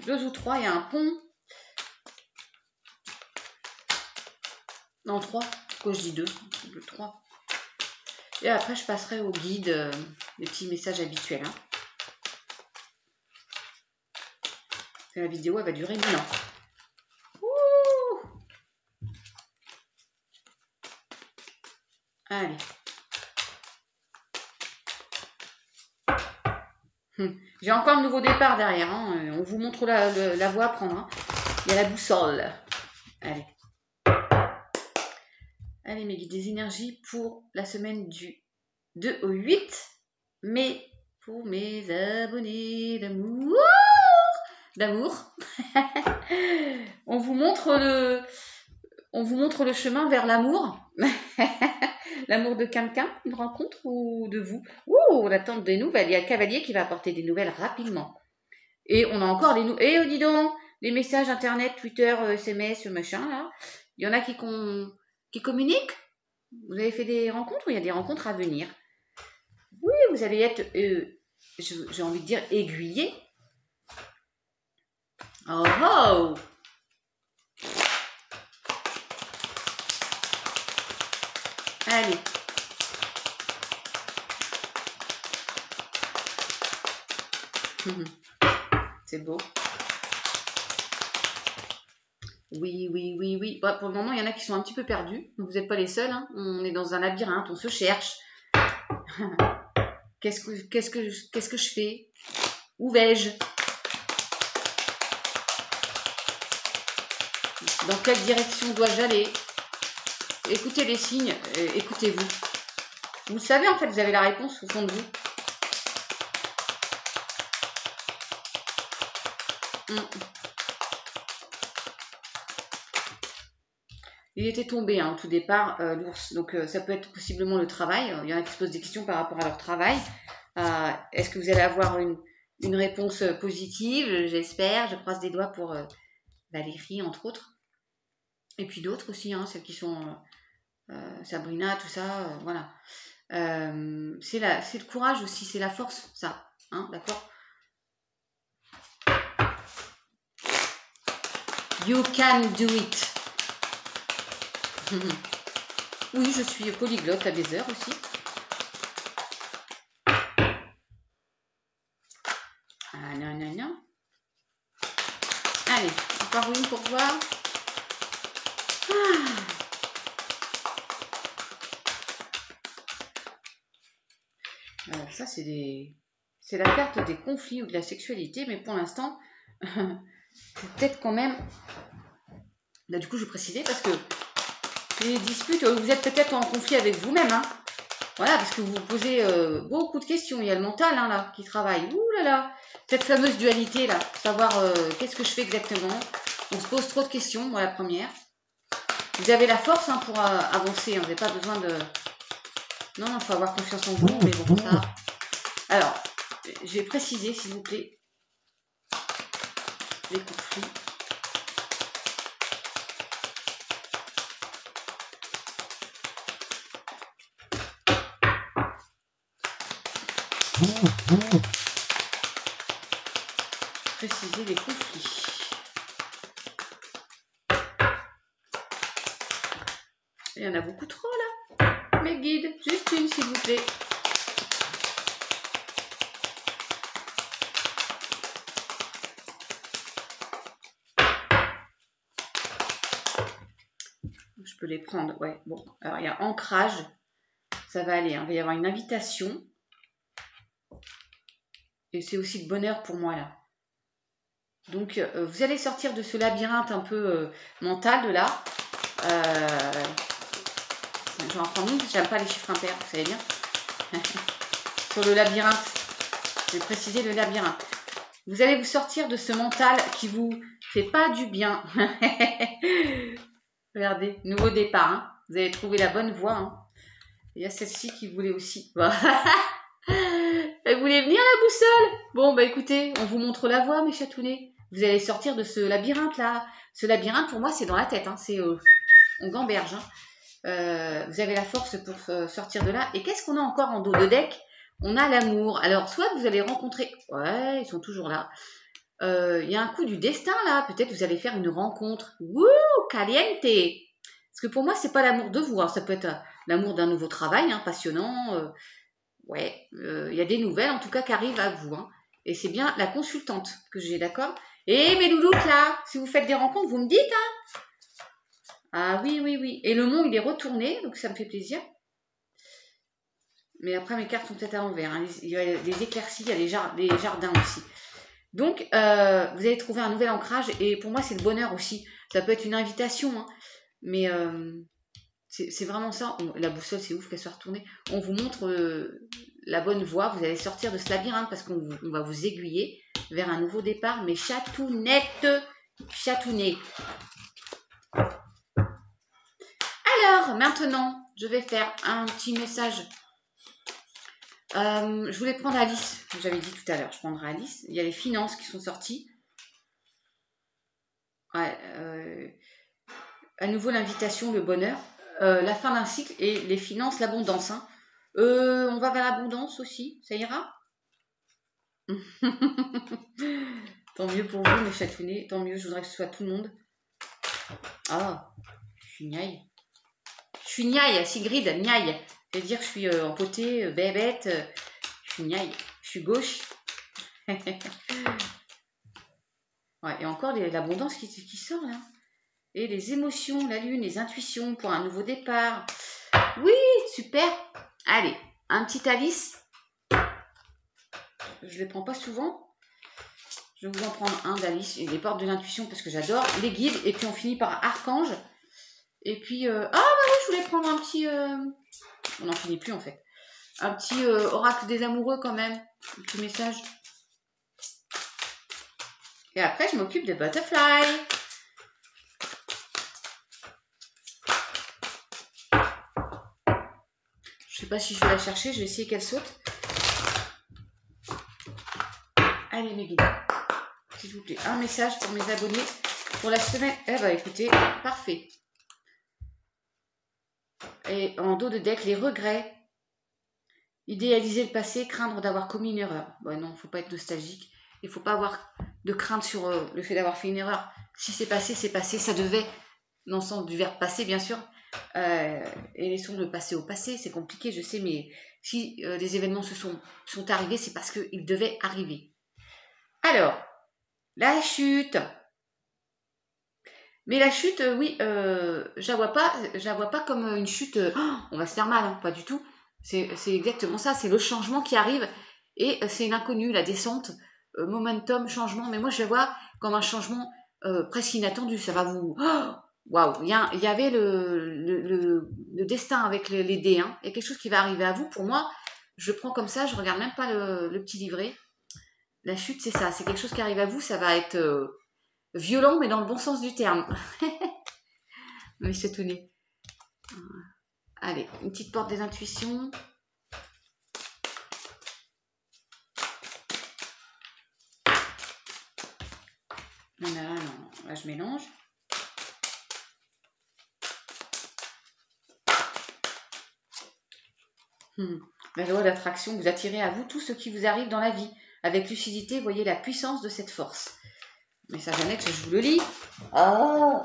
2 ou 3. Il y a un pont. Non, 3. Pourquoi je dis 2? 3. Et après, je passerai au guide, les petits messages habituels. Hein. La vidéo, elle va durer 1000 ans. Allez. J'ai encore un nouveau départ derrière. Hein. On vous montre la voie à prendre. Hein. Il y a la boussole. Allez. Allez, mes guides, des énergies pour la semaine du 2 au 8 mai. Pour mes abonnés d'amour. On vous montre le chemin vers l'amour. L'amour de quelqu'un, une rencontre ou de vous. Ouh, on attend des nouvelles. Il y a le cavalier qui va apporter des nouvelles rapidement. Et on a encore des nouvelles. Eh, dis donc, les messages internet, Twitter, SMS, machin, là. Il y en a qui communiquent. Vous avez fait des rencontres ou il y a des rencontres à venir? Oui, vous allez être, j'ai envie de dire, aiguillé. Oh oh! Allez. C'est beau. Oui, oui, oui, oui. Bah, pour le moment, il y en a qui sont un petit peu perdus. Vous n'êtes pas les seuls. Hein. On est dans un labyrinthe, on se cherche. Qu'est-ce que je fais? Où vais-je? Dans quelle direction dois-je aller? Écoutez les signes, écoutez-vous. Vous savez, en fait, vous avez la réponse au fond de vous. Il était tombé hein, au tout départ, l'ours. Donc, ça peut être possiblement le travail. Il y en a qui se posent des questions par rapport à leur travail. Est-ce que vous allez avoir une réponse positive? J'espère. Je croise des doigts pour Valérie, entre autres. Et puis d'autres aussi, hein, celles qui sont Sabrina, tout ça. Voilà. C'est le courage aussi, c'est la force, ça. Hein, d'accord? You can do it. Oui, je suis polyglotte à des heures aussi. Ah non, non, non. Allez, encore une pour voir. Alors ça, c'est la carte des conflits ou de la sexualité, mais pour l'instant, c'est peut-être quand même... Là, du coup, je vais préciser parce que les disputes, vous êtes peut-être en conflit avec vous-même. Hein. Voilà, parce que vous vous posez beaucoup de questions. Il y a le mental hein, là qui travaille. Ouh là là, cette fameuse dualité là, savoir qu'est-ce que je fais exactement. On se pose trop de questions. Moi, la première. Vous avez la force hein, pour avancer. Hein. Vous n'avez pas besoin de... Non, il faut avoir confiance en vous. Mais bon, ça... Alors, je vais préciser, s'il vous plaît, les conflits. Préciser les conflits. Il y en a beaucoup trop là. Mes guides, juste une s'il vous plaît. Je peux les prendre, ouais. Bon, alors il y a ancrage. Ça va aller, hein. Il va y avoir une invitation. Et c'est aussi le bonheur pour moi là. Donc, vous allez sortir de ce labyrinthe un peu mental de là. Je vais en prendre une, j'aime pas les chiffres impairs, vous savez bien. Sur le labyrinthe, je vais préciser le labyrinthe. Vous allez vous sortir de ce mental qui vous fait pas du bien. Regardez, nouveau départ. Hein. Vous avez trouvé la bonne voie. Hein. Il y a celle-ci qui voulait aussi. Elle voulait venir la boussole. Bon, bah écoutez, on vous montre la voie, mes chatounets. Vous allez sortir de ce labyrinthe-là. Ce labyrinthe, pour moi, c'est dans la tête. Hein. C'est on gamberge. Hein. Vous avez la force pour sortir de là. Et qu'est-ce qu'on a encore en dos de deck? On a l'amour. Alors, soit vous allez rencontrer... Ouais, ils sont toujours là. Il y a un coup du destin, là. Peut-être vous allez faire une rencontre. Wouh, caliente. Parce que pour moi, c'est pas l'amour de vous. Hein. Ça peut être l'amour d'un nouveau travail, hein, passionnant. Ouais, il y a des nouvelles, en tout cas, qui arrivent à vous. Hein. Et c'est bien la consultante que j'ai, d'accord? Et mes louloutes, là, si vous faites des rencontres, vous me dites, hein? Ah oui, oui, oui. Et le mont, il est retourné, donc ça me fait plaisir. Mais après, mes cartes sont peut-être à l'envers. Hein. Il y a des éclaircies, il y a des jardins aussi. Donc, vous allez trouver un nouvel ancrage. Et pour moi, c'est le bonheur aussi. Ça peut être une invitation. Hein, mais c'est vraiment ça. La boussole, c'est ouf qu'elle soit retournée. On vous montre la bonne voie. Vous allez sortir de ce labyrinthe parce qu'on va vous aiguiller vers un nouveau départ. Mais chatounette, chatounet. Alors, maintenant, je vais faire un petit message. Je voulais prendre Alice. J'avais dit tout à l'heure, je prendrai Alice. Il y a les finances qui sont sorties. Ouais, à nouveau, l'invitation, le bonheur. La fin d'un cycle et les finances, l'abondance. Hein. On va vers l'abondance aussi. Ça ira? Tant mieux pour vous, mes chatounnets. Tant mieux, je voudrais que ce soit tout le monde. Ah, je suis niaille. Je suis niaille, Sigrid, niaille. C'est-à-dire que je suis empotée, bébête. Je suis niaille. Je suis gauche. Ouais, et encore l'abondance qui sort là. Et les émotions, la lune, les intuitions pour un nouveau départ. Oui, super. Allez, un petit Alice. Je ne les prends pas souvent. Je vais vous en prendre un d'Alice. Les portes de l'intuition parce que j'adore. Les guides. Et puis on finit par Archange. Et puis... ah bah oui, je voulais prendre un petit... On n'en finit plus en fait. Un petit oracle des amoureux quand même. Un petit message. Et après, je m'occupe de Butterfly. Je sais pas si je vais la chercher. Je vais essayer qu'elle saute. Allez, mes guides. S'il vous plaît. Un message pour mes abonnés pour la semaine. Eh ben, écoutez, parfait. Et en dos de deck, les regrets. Idéaliser le passé, craindre d'avoir commis une erreur. Bon, non, il ne faut pas être nostalgique. Il ne faut pas avoir de crainte sur le fait d'avoir fait une erreur. Si c'est passé, ça devait, dans le sens du verbe passer, bien sûr. Et laissons le passé au passé, c'est compliqué, je sais, mais si les événements sont arrivés, c'est parce qu'ils devaient arriver. Alors, la chute. Mais la chute, oui, je la vois pas comme une chute, on va se faire mal, hein, pas du tout. C'est exactement ça, c'est le changement qui arrive et c'est l'inconnu, la descente, momentum, changement. Mais moi, je la vois comme un changement presque inattendu. Ça va vous... Waouh, il y avait le destin avec les dés. Hein. Il y a quelque chose qui va arriver à vous. Pour moi, je prends comme ça, je regarde même pas le petit livret. La chute, c'est ça, c'est quelque chose qui arrive à vous. Ça va être violent, mais dans le bon sens du terme. Mais c'est tout né. Allez, une petite porte des intuitions. Non, là je mélange. La loi d'attraction, vous attirez à vous tout ce qui vous arrive dans la vie. Avec lucidité, voyez la puissance de cette force. Message annexe, je vous le lis. Oh.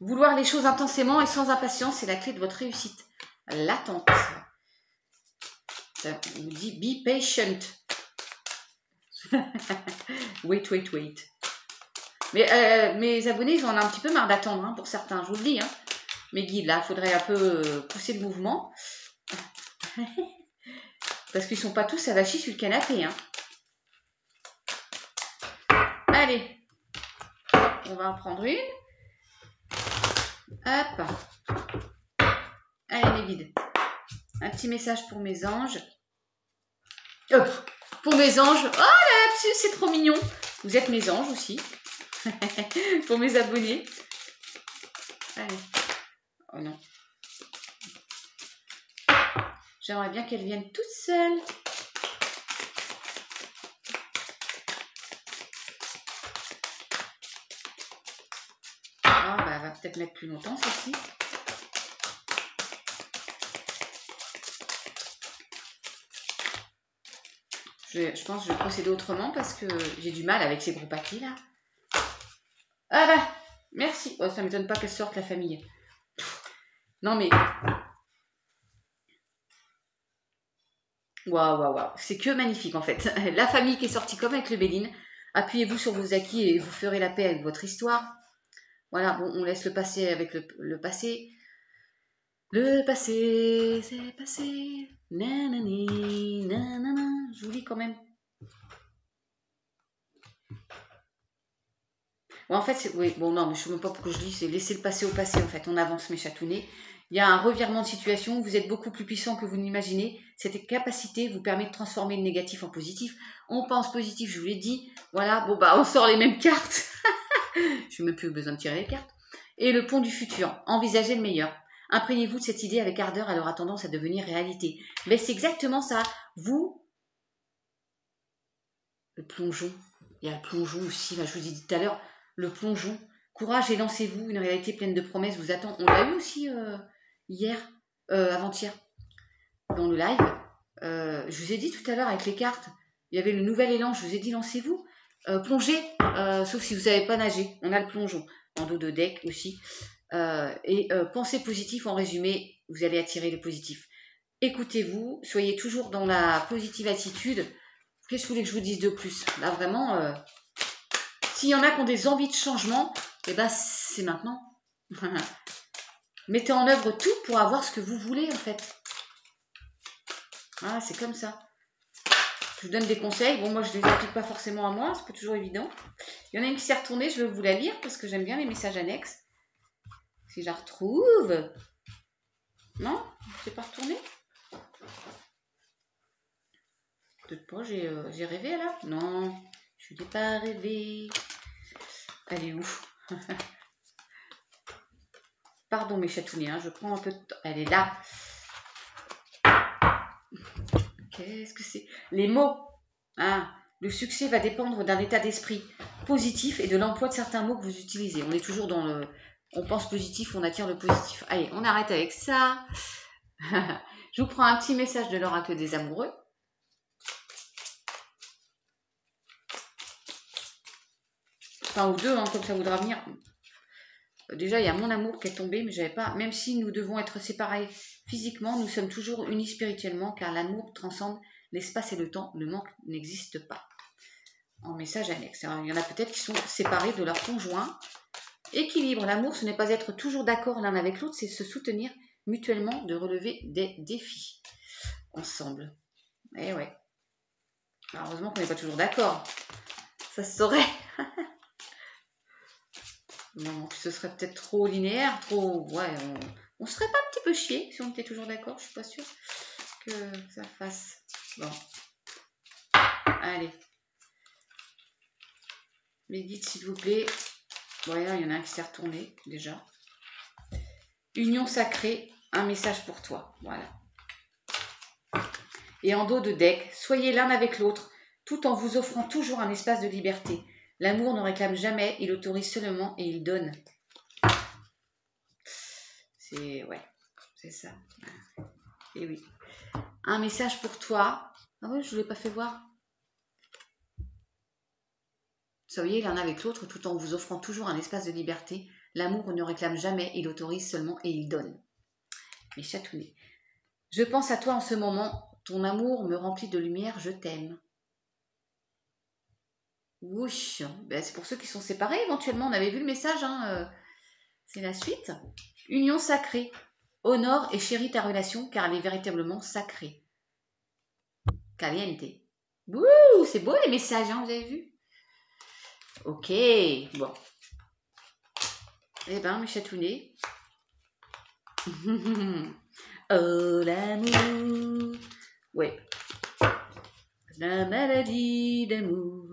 Vouloir les choses intensément et sans impatience, c'est la clé de votre réussite. L'attente. Ça vous dit be patient. Wait. Mais mes abonnés, ils en ont un petit peu marre d'attendre, hein, pour certains, je vous le dis. Hein. Mes guides, là, il faudrait un peu pousser le mouvement. Parce qu'ils ne sont pas tous avachis sur le canapé. Hein. Allez, on va en prendre une. Hop. Allez, mes guides. Un petit message pour mes anges. Pour mes anges. Oh là, c'est trop mignon. Vous êtes mes anges aussi. Pour mes abonnés. Allez. Oh non. J'aimerais bien qu'elles viennent toutes seules. Ah, bah, elle va peut-être mettre plus longtemps, celle-ci. Je pense que je vais procéder autrement parce que j'ai du mal avec ces gros paquets là. Ah bah, merci. Oh, ça ne m'étonne pas qu'elle sorte la famille. Non mais... Waouh. C'est que magnifique en fait. La famille qui est sortie comme avec le Béline. Appuyez-vous sur vos acquis et vous ferez la paix avec votre histoire. Voilà, bon, on laisse le passé avec le passé. Le passé, c'est passé. Nanani, nanana. Je vous lis quand même. Bon, en fait, oui, bon, non, mais je ne sais même pas pourquoi je lis, c'est laisser le passé au passé, en fait. On avance, mes chatounets. Il y a un revirement de situation, vous êtes beaucoup plus puissant que vous n'imaginez. Cette capacité vous permet de transformer le négatif en positif. On pense positif, je vous l'ai dit. Voilà, bon, bah, on sort les mêmes cartes. Je n'ai même plus besoin de tirer les cartes. Et le pont du futur, envisagez le meilleur. Imprégnez-vous de cette idée avec ardeur, elle aura tendance à devenir réalité. Mais c'est exactement ça. Vous, le plongeon, il y a le plongeon aussi, là, je vous ai dit tout à l'heure, le plongeon. Courage et lancez-vous, une réalité pleine de promesses vous attend. On l'a eu aussi hier, avant-hier, dans le live. Je vous ai dit tout à l'heure avec les cartes, il y avait le nouvel élan, je vous ai dit lancez-vous. Plongez, sauf si vous ne savez pas nager. On a le plongeon, en dos de deck aussi. Pensez positif, en résumé, vous allez attirer le positif. Écoutez-vous, soyez toujours dans la positive attitude. Qu'est-ce que vous voulez que je vous dise de plus? Là, vraiment, s'il y en a qui ont des envies de changement, eh ben, c'est maintenant. Mettez en œuvre tout pour avoir ce que vous voulez, en fait. Voilà, c'est comme ça. Je vous donne des conseils. Bon, moi, je ne les applique pas forcément à moi. C'est pas toujours évident. Il y en a une qui s'est retournée. Je vais vous la lire parce que j'aime bien les messages annexes. Si je la retrouve. Non? Je ne pas retourné? Peut-être pas. J'ai rêvé, là? Non. Je n'ai pas rêvé. Elle est où? Pardon, mes chatounis. Hein, je prends un peu de temps. Elle est là. Qu'est-ce que c'est? Les mots. Ah, le succès va dépendre d'un état d'esprit positif et de l'emploi de certains mots que vous utilisez. On est toujours dans le... On pense positif, on attire le positif. Allez, on arrête avec ça. Je vous prends un petit message de l'oracle des amoureux. Enfin, ou deux, hein, comme ça voudra venir. Déjà, il y a mon amour qui est tombé, mais j'avais pas... Même si nous devons être séparés physiquement, nous sommes toujours unis spirituellement, car l'amour transcende l'espace et le temps. Le manque n'existe pas. En message annexe. Alors, il y en a peut-être qui sont séparés de leur conjoint. Équilibre. L'amour, ce n'est pas être toujours d'accord l'un avec l'autre, c'est se soutenir mutuellement, de relever des défis ensemble. Eh ouais. Alors, heureusement qu'on n'est pas toujours d'accord. Ça se saurait. Non, ce serait peut-être trop linéaire, trop... Ouais, on serait pas un petit peu chier si on était toujours d'accord. Je suis pas sûre que ça fasse... Bon. Allez. Les guides, s'il vous plaît. Voilà, il y en a un qui s'est retourné, déjà. Union sacrée, un message pour toi. Voilà. Et en dos de deck, soyez l'un avec l'autre, tout en vous offrant toujours un espace de liberté. L'amour ne réclame jamais, il autorise seulement et il donne. C'est... Ouais, c'est ça. Et oui. Un message pour toi. Ah ouais, je ne l'ai pas fait voir. Soyez l'un avec l'autre tout en vous offrant toujours un espace de liberté. L'amour ne réclame jamais, il autorise seulement et il donne. Mes chatounis. Je pense à toi en ce moment. Ton amour me remplit de lumière, je t'aime. Oui, ben, c'est pour ceux qui sont séparés éventuellement. On avait vu le message, hein, c'est la suite. Union sacrée. Honore et chéris ta relation car elle est véritablement sacrée. Caliente. Wouh, c'est beau les messages, hein, vous avez vu? Ok, bon. Eh ben, mes chatounis. Oh, l'amour. Ouais. La maladie d'amour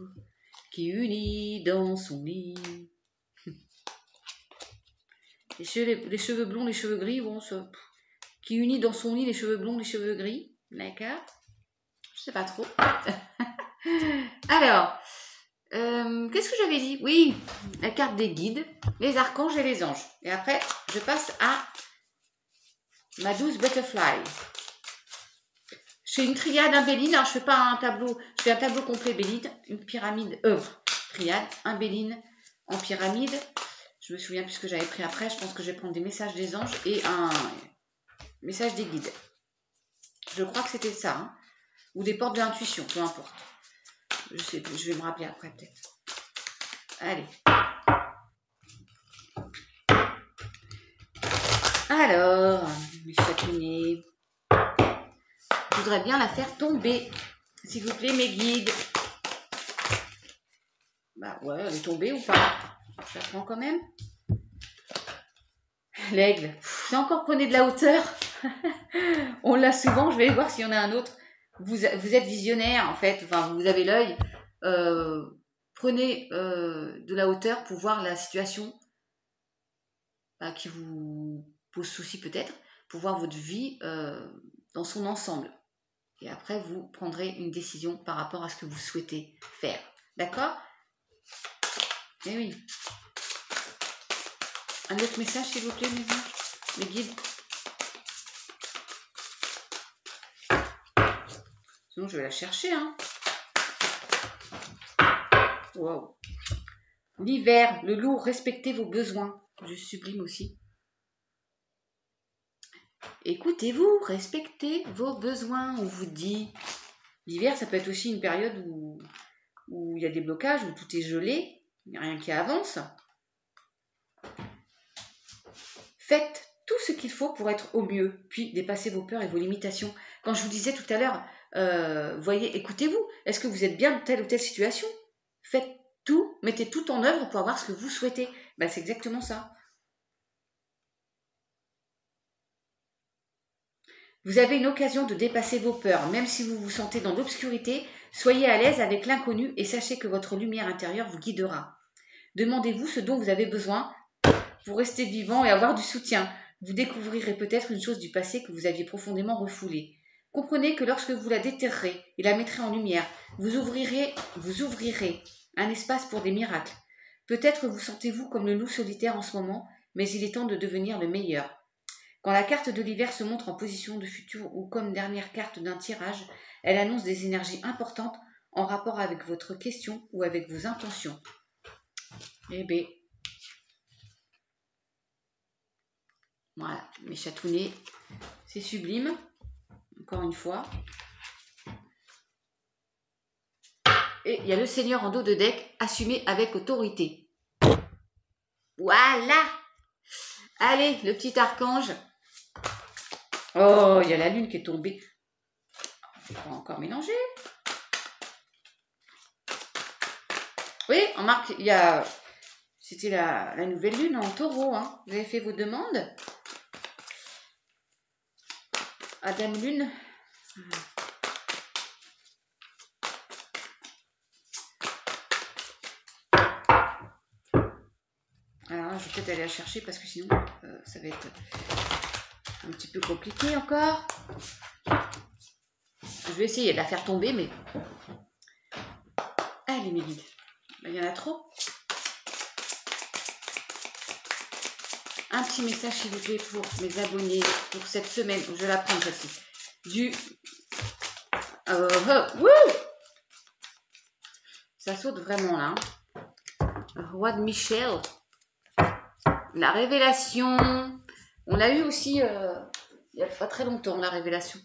qui unit dans son lit. Les cheveux blonds, les cheveux gris, bon, qui unit dans son lit les cheveux blonds, les cheveux gris. D'accord? Je sais pas trop. Alors, qu'est-ce que j'avais dit? Oui, la carte des guides, les archanges et les anges. Et après, je passe à ma douce butterfly. Je fais une triade, un béline. Alors, je fais pas un tableau. Je fais un tableau complet béline, une pyramide, triade, un béline en pyramide. Je me souviens plus ce que j'avais pris après. Je pense que je vais prendre des messages des anges et un message des guides. Je crois que c'était ça. Hein. Ou des portes de l'intuition, peu importe. Je sais plus, je vais me rappeler après peut-être. Allez. Alors, mes chatounets. Je voudrais bien la faire tomber. S'il vous plaît, mes guides. Bah ouais, elle est tombée ou pas? Je la prends quand même. L'aigle. C'est encore prenez de la hauteur. On l'a souvent. Je vais voir s'il y en a un autre. Vous êtes visionnaire en fait. Enfin, vous avez l'œil. Prenez de la hauteur pour voir la situation qui vous pose souci peut-être. Pour voir votre vie dans son ensemble. Et après, vous prendrez une décision par rapport à ce que vous souhaitez faire. D'accord? Eh oui. Un autre message, s'il vous plaît, mes anges, mes guides. Sinon, je vais la chercher. Hein. Wow. L'hiver, le loup, respectez vos besoins. Je sublime aussi. Écoutez-vous, respectez vos besoins. On vous dit. L'hiver, ça peut être aussi une période où il y a des blocages, où tout est gelé. Il n'y a rien qui avance. Faites tout ce qu'il faut pour être au mieux, puis dépassez vos peurs et vos limitations. Quand je vous disais tout à l'heure, voyez, écoutez-vous, est-ce que vous êtes bien dans telle ou telle situation? Faites tout, mettez tout en œuvre pour avoir ce que vous souhaitez. Ben, c'est exactement ça. Vous avez une occasion de dépasser vos peurs, même si vous vous sentez dans l'obscurité, soyez à l'aise avec l'inconnu et sachez que votre lumière intérieure vous guidera. Demandez-vous ce dont vous avez besoin pour rester vivant et avoir du soutien. Vous découvrirez peut-être une chose du passé que vous aviez profondément refoulée. Comprenez que lorsque vous la déterrerez et la mettrez en lumière, vous ouvrirez un espace pour des miracles. Peut-être vous sentez-vous comme le loup solitaire en ce moment, mais il est temps de devenir le meilleur. Quand la carte de l'hiver se montre en position de futur ou comme dernière carte d'un tirage, elle annonce des énergies importantes en rapport avec votre question ou avec vos intentions. Eh bien, voilà, mes chatounets, c'est sublime, encore une fois. Et il y a le Seigneur en dos de deck, assumé avec autorité. Voilà! Allez, le petit archange. Oh, il y a la lune qui est tombée. On va encore mélanger. Oui, on marque, il y a... C'était la nouvelle lune en taureau. Hein. Vous avez fait vos demandes. Adam Lune. Alors, je vais peut-être aller la chercher parce que sinon, ça va être un petit peu compliqué encore. Je vais essayer de la faire tomber, mais... Allez, mes guides. Il y en a trop. Un petit message, s'il vous plaît, pour mes abonnés pour cette semaine. Je vais la prendre, celle-ci. Wouh! Ça saute vraiment, là. Roi de Michel. La révélation. On l'a eu aussi il n'y a pas très longtemps, la révélation.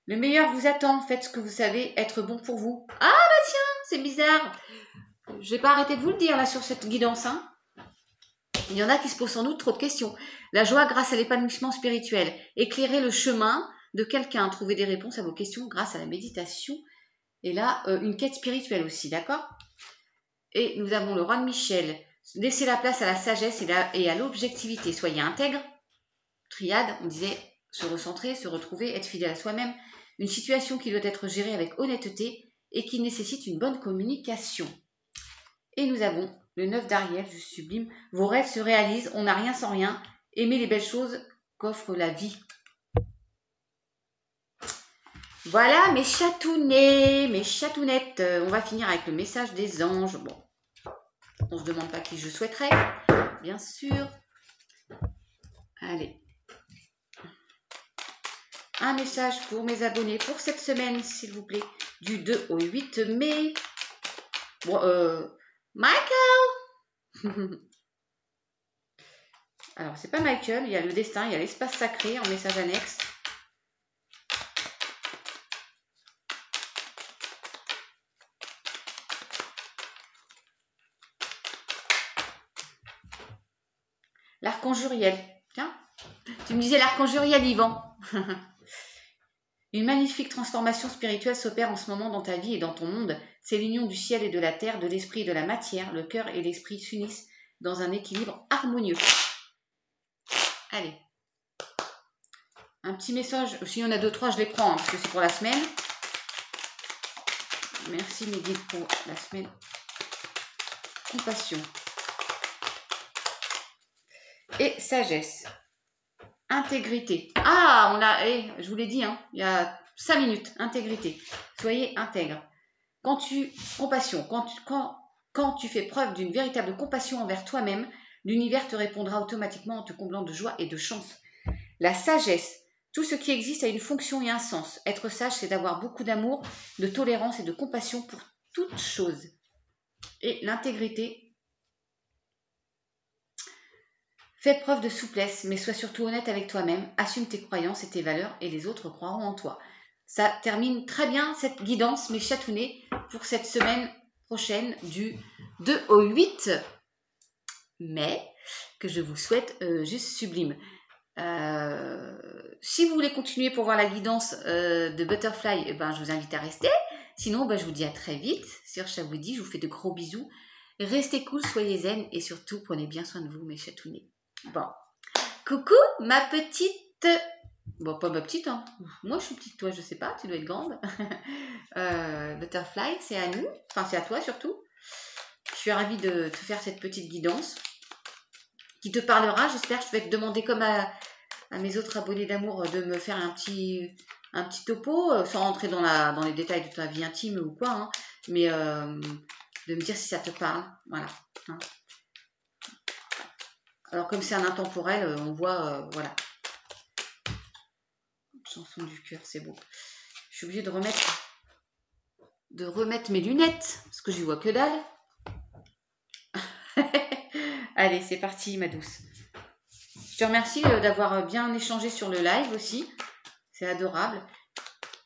Le meilleur vous attend. Faites ce que vous savez être bon pour vous. Ah, bah tiens, c'est bizarre. Je vais pas arrêter de vous le dire, là, sur cette guidance, hein. Il y en a qui se posent sans doute trop de questions. La joie grâce à l'épanouissement spirituel. Éclairer le chemin de quelqu'un. Trouver des réponses à vos questions grâce à la méditation. Et là, une quête spirituelle aussi, d'accord? Et nous avons le roi de Michel. Laissez la place à la sagesse et à l'objectivité. Soyez intègre. Triade, on disait se recentrer, se retrouver, être fidèle à soi-même. Une situation qui doit être gérée avec honnêteté et qui nécessite une bonne communication. Et nous avons le 9 d'Ariel, juste sublime. Vos rêves se réalisent, on n'a rien sans rien. Aimez les belles choses qu'offre la vie. Voilà mes chatounets, mes chatounettes. On va finir avec le message des anges. Bon, on ne se demande pas qui je souhaiterais, bien sûr. Allez. Un message pour mes abonnés pour cette semaine, s'il vous plaît, du 2 au 8 mai. Bon, Michael. Alors, c'est pas Michael, il y a le destin, il y a l'espace sacré en message annexe. L'archange Uriel, tiens, Tu me disais l'archange Uriel, Yvan. Une magnifique transformation spirituelle s'opère en ce moment dans ta vie et dans ton monde. C'est l'union du ciel et de la terre, de l'esprit et de la matière. Le cœur et l'esprit s'unissent dans un équilibre harmonieux. Allez. Un petit message. S'il y en a 2-3, je les prends, hein, parce que c'est pour la semaine. Merci mes guides pour la semaine. Compassion. Et sagesse. Intégrité. Ah, on a, je vous l'ai dit, hein, il y a 5 minutes. Intégrité. Soyez intègre. Compassion. Quand tu fais preuve d'une véritable compassion envers toi-même, l'univers te répondra automatiquement en te comblant de joie et de chance. La sagesse. Tout ce qui existe a une fonction et un sens. Être sage, c'est d'avoir beaucoup d'amour, de tolérance et de compassion pour toute chose. Et l'intégrité. Fais preuve de souplesse, mais sois surtout honnête avec toi-même. Assume tes croyances et tes valeurs et les autres croiront en toi. Ça termine très bien cette guidance, mes chatounnés, pour cette semaine prochaine du 2 au 8 mai, que je vous souhaite juste sublime. Si vous voulez continuer pour voir la guidance de Butterfly, je vous invite à rester. Sinon, je vous dis à très vite sur Chavoudi. Je vous fais de gros bisous. Restez cool, soyez zen et surtout, prenez bien soin de vous, mes chatounnés. Bon, coucou ma petite... Bon, pas ma petite, hein. Moi je suis petite, toi je sais pas, tu dois être grande. Butterfly, c'est à nous, enfin c'est à toi surtout. Je suis ravie de te faire cette petite guidance qui te parlera. J'espère que je vais te demander comme à mes autres abonnés d'amour de me faire un petit topo, sans rentrer dans les détails de ta vie intime ou quoi, hein, mais de me dire si ça te parle, voilà. Hein. Alors comme c'est un intemporel, on voit, voilà. Chanson du cœur, c'est beau. Je suis obligée de remettre mes lunettes, parce que je vois que dalle. Allez, c'est parti, ma douce. Je te remercie d'avoir bien échangé sur le live aussi. C'est adorable.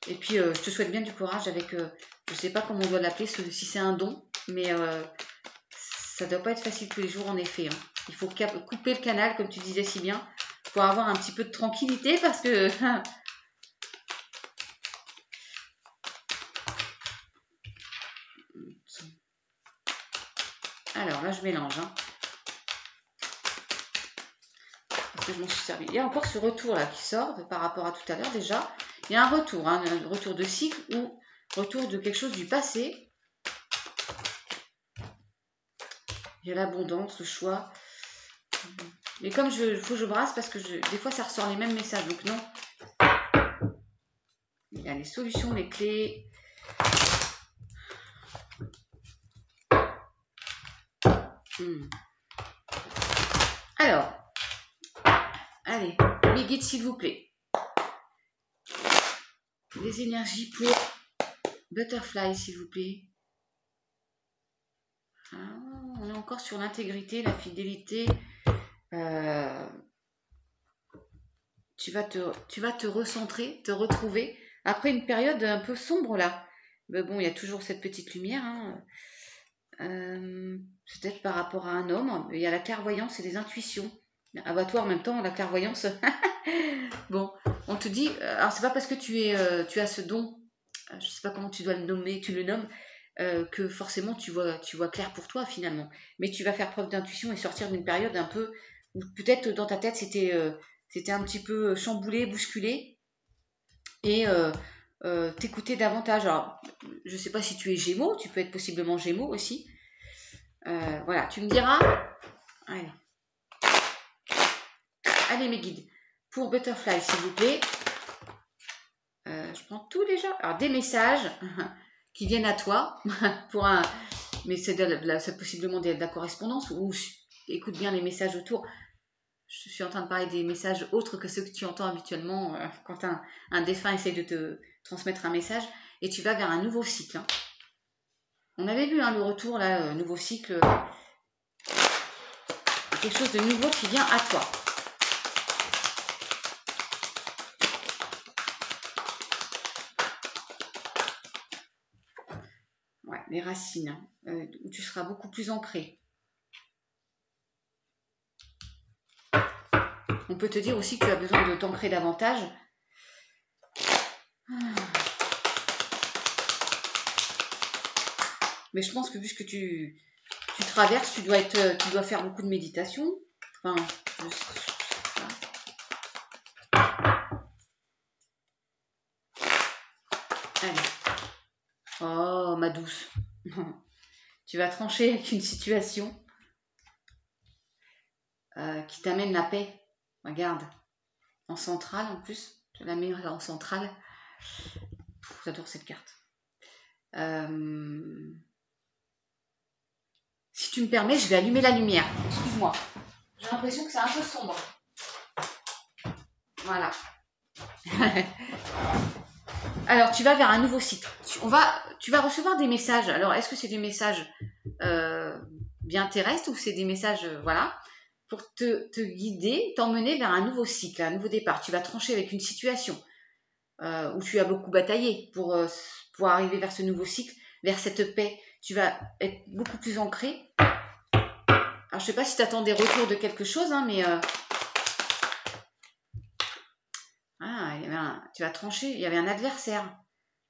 Et puis, je te souhaite bien du courage avec, je sais pas comment on doit l'appeler, si c'est un don, mais ça doit pas être facile tous les jours, en effet. Hein. Il faut couper le canal, comme tu disais si bien, pour avoir un petit peu de tranquillité, parce que... Alors là, je mélange. Hein. Parce que je m'en suis servi. Il y a encore ce retour là qui sort par rapport à tout à l'heure déjà. Il y a un retour de cycle ou retour de quelque chose du passé. Il y a l'abondance, le choix. Mais comme il faut que je brasse parce que des fois ça ressort les mêmes messages. Donc non. Il y a les solutions, les clés. Alors, allez, mes guides s'il vous plaît. Les énergies pour Butterfly s'il vous plaît. Ah, on est encore sur l'intégrité, la fidélité. Tu vas te recentrer, te retrouver après une période un peu sombre là. Mais bon, il y a toujours cette petite lumière. Hein. Peut-être par rapport à un homme. Il y a la clairvoyance et les intuitions. Ah bah toi en même temps, la clairvoyance. Bon, on te dit. Alors c'est pas parce que tu as ce don. Je sais pas comment tu dois le nommer. Tu le nommes. Que forcément tu vois clair pour toi finalement. Mais tu vas faire preuve d'intuition et sortir d'une période un peu où peut-être dans ta tête c'était un petit peu chamboulé, bousculé et t'écouter davantage. Alors, je sais pas si tu es Gémeaux, tu peux être possiblement Gémeaux aussi. Voilà, tu me diras. Allez mes guides, pour Butterfly s'il vous plaît. Je prends tout déjà. Alors des messages qui viennent à toi pour un, mais c'est possiblement de la correspondance ou écoute bien les messages autour. Je suis en train de parler des messages autres que ceux que tu entends habituellement quand un défunt essaie de te transmettre un message et tu vas vers un nouveau cycle. Hein. On avait vu le retour là, nouveau cycle, quelque chose de nouveau qui vient à toi. Ouais, les racines, où tu seras beaucoup plus ancré. On peut te dire aussi que tu as besoin de t'ancrer davantage. Mais je pense que puisque tu traverses, tu dois faire beaucoup de méditation. Enfin, allez. Oh, ma douce. Tu vas trancher avec une situation qui t'amène la paix. Regarde. En centrale, en plus. Je la mets en centrale. J'adore cette carte. Si tu me permets, je vais allumer la lumière. Excuse-moi. J'ai l'impression que c'est un peu sombre. Voilà. Alors, tu vas vers un nouveau cycle. Tu vas recevoir des messages. Alors, est-ce que c'est des messages bien terrestres ou c'est des messages, voilà, pour te guider, t'emmener vers un nouveau cycle, un nouveau départ. Tu vas trancher avec une situation où tu as beaucoup bataillé pour arriver vers ce nouveau cycle, vers cette paix. Tu vas être beaucoup plus ancré. Alors, je ne sais pas si tu attends des retours de quelque chose, hein, mais tu vas trancher. Il y avait un adversaire.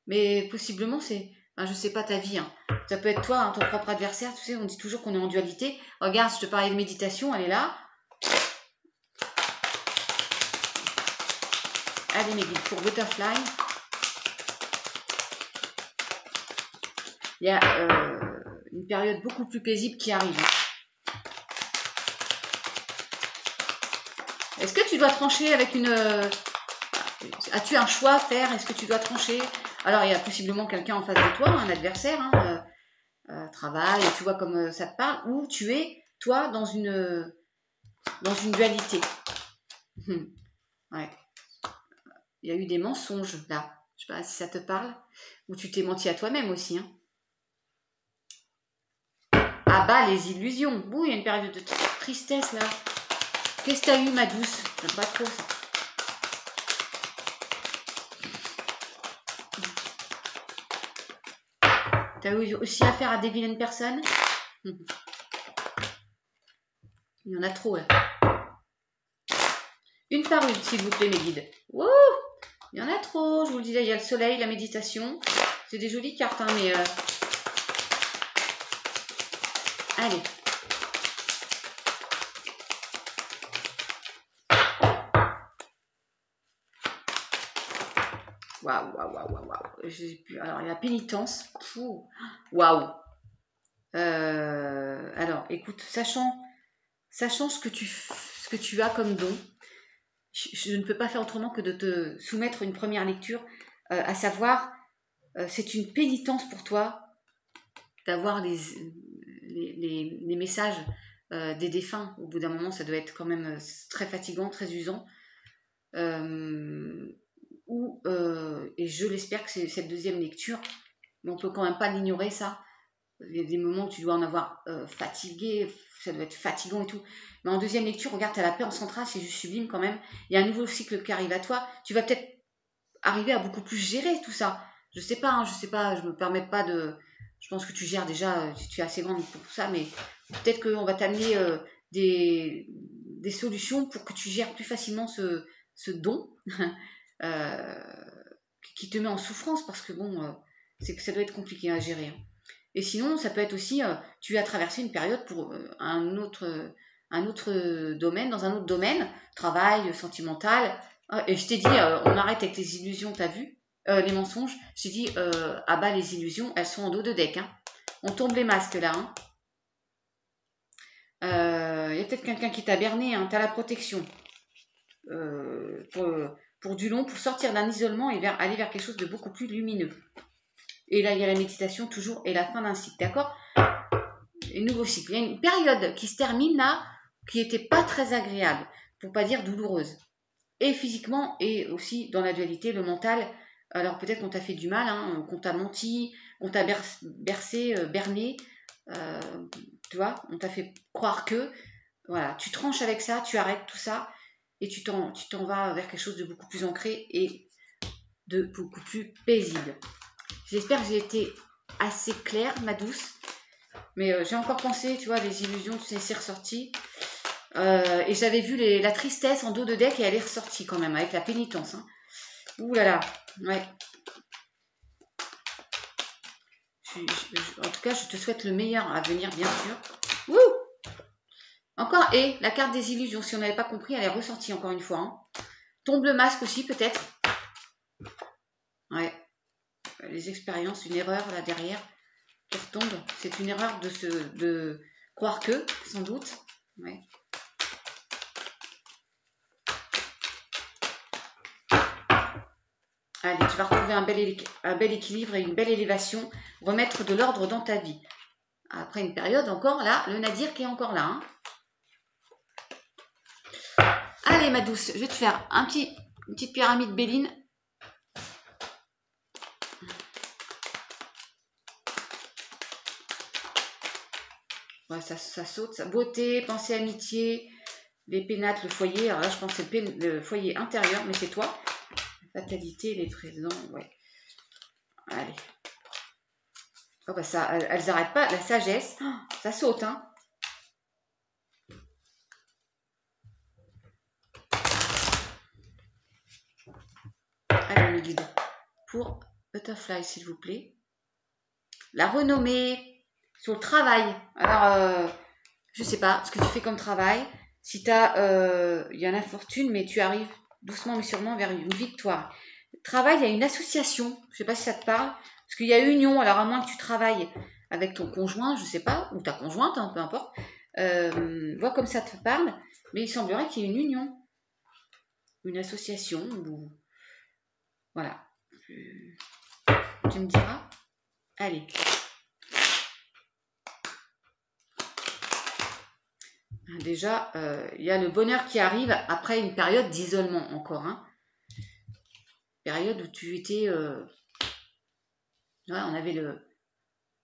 Mais possiblement, c'est... je ne sais pas ta vie. Hein. Ça peut être toi, hein, ton propre adversaire. Tu sais, on dit toujours qu'on est en dualité. Regarde, je te parlais de méditation, elle est là. Allez, mes guides, pour Butterfly. Il y a une période beaucoup plus paisible qui arrive. Est-ce que tu dois trancher avec une... As-tu un choix à faire? Est-ce que tu dois trancher? Alors, il y a possiblement quelqu'un en face de toi, un adversaire, hein, travail, tu vois comme ça te parle, ou tu es, toi, dans une dualité. Ouais. Il y a eu des mensonges, là. Je sais pas si ça te parle. Ou tu t'es menti à toi-même aussi. Hein. Ah bah, les illusions. Ouh, il y a une période de tristesse, là. Qu'est-ce que t'as eu, ma douce? J'aime pas trop ça. T'as eu aussi affaire à des vilaines personnes? Il y en a trop, là. Une par une, s'il vous plaît, mes guides. Wouh! Il y en a trop, je vous le disais, il y a le soleil, la méditation. C'est des jolies cartes, hein, mais... Allez. Waouh. Alors, il y a pénitence. Waouh. Alors, écoute, sachant ce que tu as comme don, je ne peux pas faire autrement que de te soumettre une première lecture, à savoir, c'est une pénitence pour toi d'avoir les messages des défunts. Au bout d'un moment, ça doit être quand même très fatigant, très usant. Et je l'espère que c'est cette deuxième lecture, mais on peut quand même pas l'ignorer, ça. Il y a des moments où tu dois en avoir fatigué, ça doit être fatigant et tout. Mais en deuxième lecture, regarde, tu as la paix en centrale, c'est juste sublime quand même. Il y a un nouveau cycle qui arrive à toi. Tu vas peut-être arriver à beaucoup plus gérer tout ça. Je sais pas, je me permets pas de... Je pense que tu gères déjà, tu es assez grande pour ça, mais peut-être qu'on va t'amener des solutions pour que tu gères plus facilement ce don qui te met en souffrance, parce que bon, c'est que ça doit être compliqué à gérer. Hein. Et sinon, ça peut être aussi, tu as traversé une période pour un autre domaine, dans un autre domaine, travail, sentimental. Et je t'ai dit, on arrête avec les illusions, t'as vu, les mensonges. Je t'ai dit, ah bah les illusions, elles sont en dos de deck. Hein. On tombe les masques là. Hein. Y a peut-être quelqu'un qui t'a berné, hein, t'as la protection. Pour du long, pour sortir d'un isolement et aller vers quelque chose de beaucoup plus lumineux. Et là, il y a la méditation toujours et la fin d'un cycle, d'accord? Un nouveau cycle. Il y a une période qui se termine là, qui n'était pas très agréable, pour pas dire douloureuse. Et physiquement, et aussi dans la dualité, le mental. Alors peut-être qu'on t'a fait du mal, hein, qu'on t'a menti, qu'on t'a bercé, berné, tu vois, on t'a fait croire que, voilà, tu tranches avec ça, tu arrêtes tout ça, et tu t'en vas vers quelque chose de beaucoup plus ancré et de beaucoup plus paisible. J'espère que j'ai été assez claire, ma douce. Mais j'ai encore pensé, tu vois, les illusions, c'est ressorti. Et j'avais vu la tristesse en dos de deck et elle est ressortie quand même avec la pénitence. Hein. Ouh là là, ouais. En tout cas, je te souhaite le meilleur à venir, bien sûr. Ouh, encore, et la carte des illusions, si on n'avait pas compris, elle est ressortie encore une fois. Hein. Tombe le masque aussi, peut-être. Ouais. Les expériences, une erreur là derrière qui retombe. C'est une erreur de croire que, sans doute. Ouais. Allez, tu vas retrouver un bel équilibre et une belle élévation. Remettre de l'ordre dans ta vie. Après une période encore, là, le Nadir qui est encore là. Hein. Allez, ma douce, je vais te faire une petite pyramide Béline. Ouais, ça saute. Ça. Beauté, pensée, amitié, les pénates, le foyer. Alors là, je pense que c'est le foyer intérieur, mais c'est toi. Fatalité, les présents, ouais. Allez. Oh, bah ça, elles n'arrêtent pas. La sagesse, oh, ça saute, hein. Allez, mes guides. Pour Butterfly, s'il vous plaît. La renommée sur le travail. Alors, je sais pas ce que tu fais comme travail. Si tu as, il y a l'infortune, mais tu arrives doucement mais sûrement vers une victoire. Travail, il y a une association. Je sais pas si ça te parle. Parce qu'il y a union. Alors, à moins que tu travailles avec ton conjoint, je sais pas, ou ta conjointe, hein, peu importe. Vois comme ça te parle. Mais il semblerait qu'il y ait une union. Une association. Ou... Voilà. Tu me diras. Allez. Déjà, il y a le bonheur qui arrive après une période d'isolement encore. Hein. Période où tu étais... Ouais, on avait le...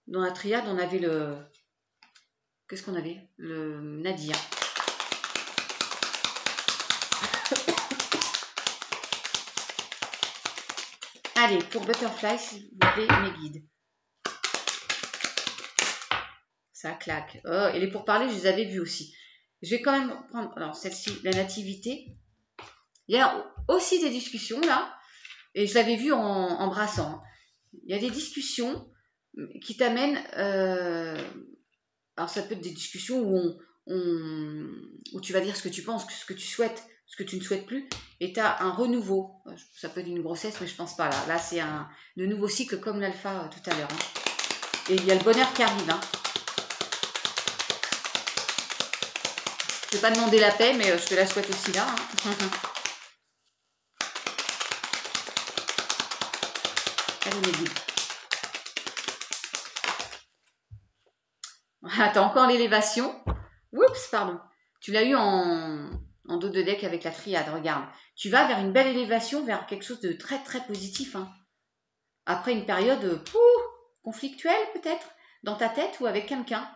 Dans la triade, on avait le... Qu'est-ce qu'on avait? Le Nadia. Allez, pour Butterfly, s'il vous plaît, mes guides. Ça claque. Oh, et les pourparlers, je les avais vus aussi. Je vais quand même prendre... Alors, celle-ci, la nativité. Il y a aussi des discussions, là. Et je l'avais vu en brassant. Il y a des discussions qui t'amènent... alors, ça peut être des discussions où tu vas dire ce que tu penses, ce que tu souhaites, ce que tu ne souhaites plus, et tu as un renouveau. Ça peut être une grossesse, mais je pense pas là. Là, c'est le nouveau cycle comme l'alpha tout à l'heure. Hein. Et il y a le bonheur qui arrive. Hein. Je ne vais pas demander la paix, mais je te la souhaite aussi là. Hein. Allez, mes guides. Voilà, tu as encore l'élévation. Oups, pardon. Tu l'as eu en dos de deck avec la triade, regarde. Tu vas vers une belle élévation, vers quelque chose de très très positif. Hein. Après une période conflictuelle peut-être, dans ta tête ou avec quelqu'un.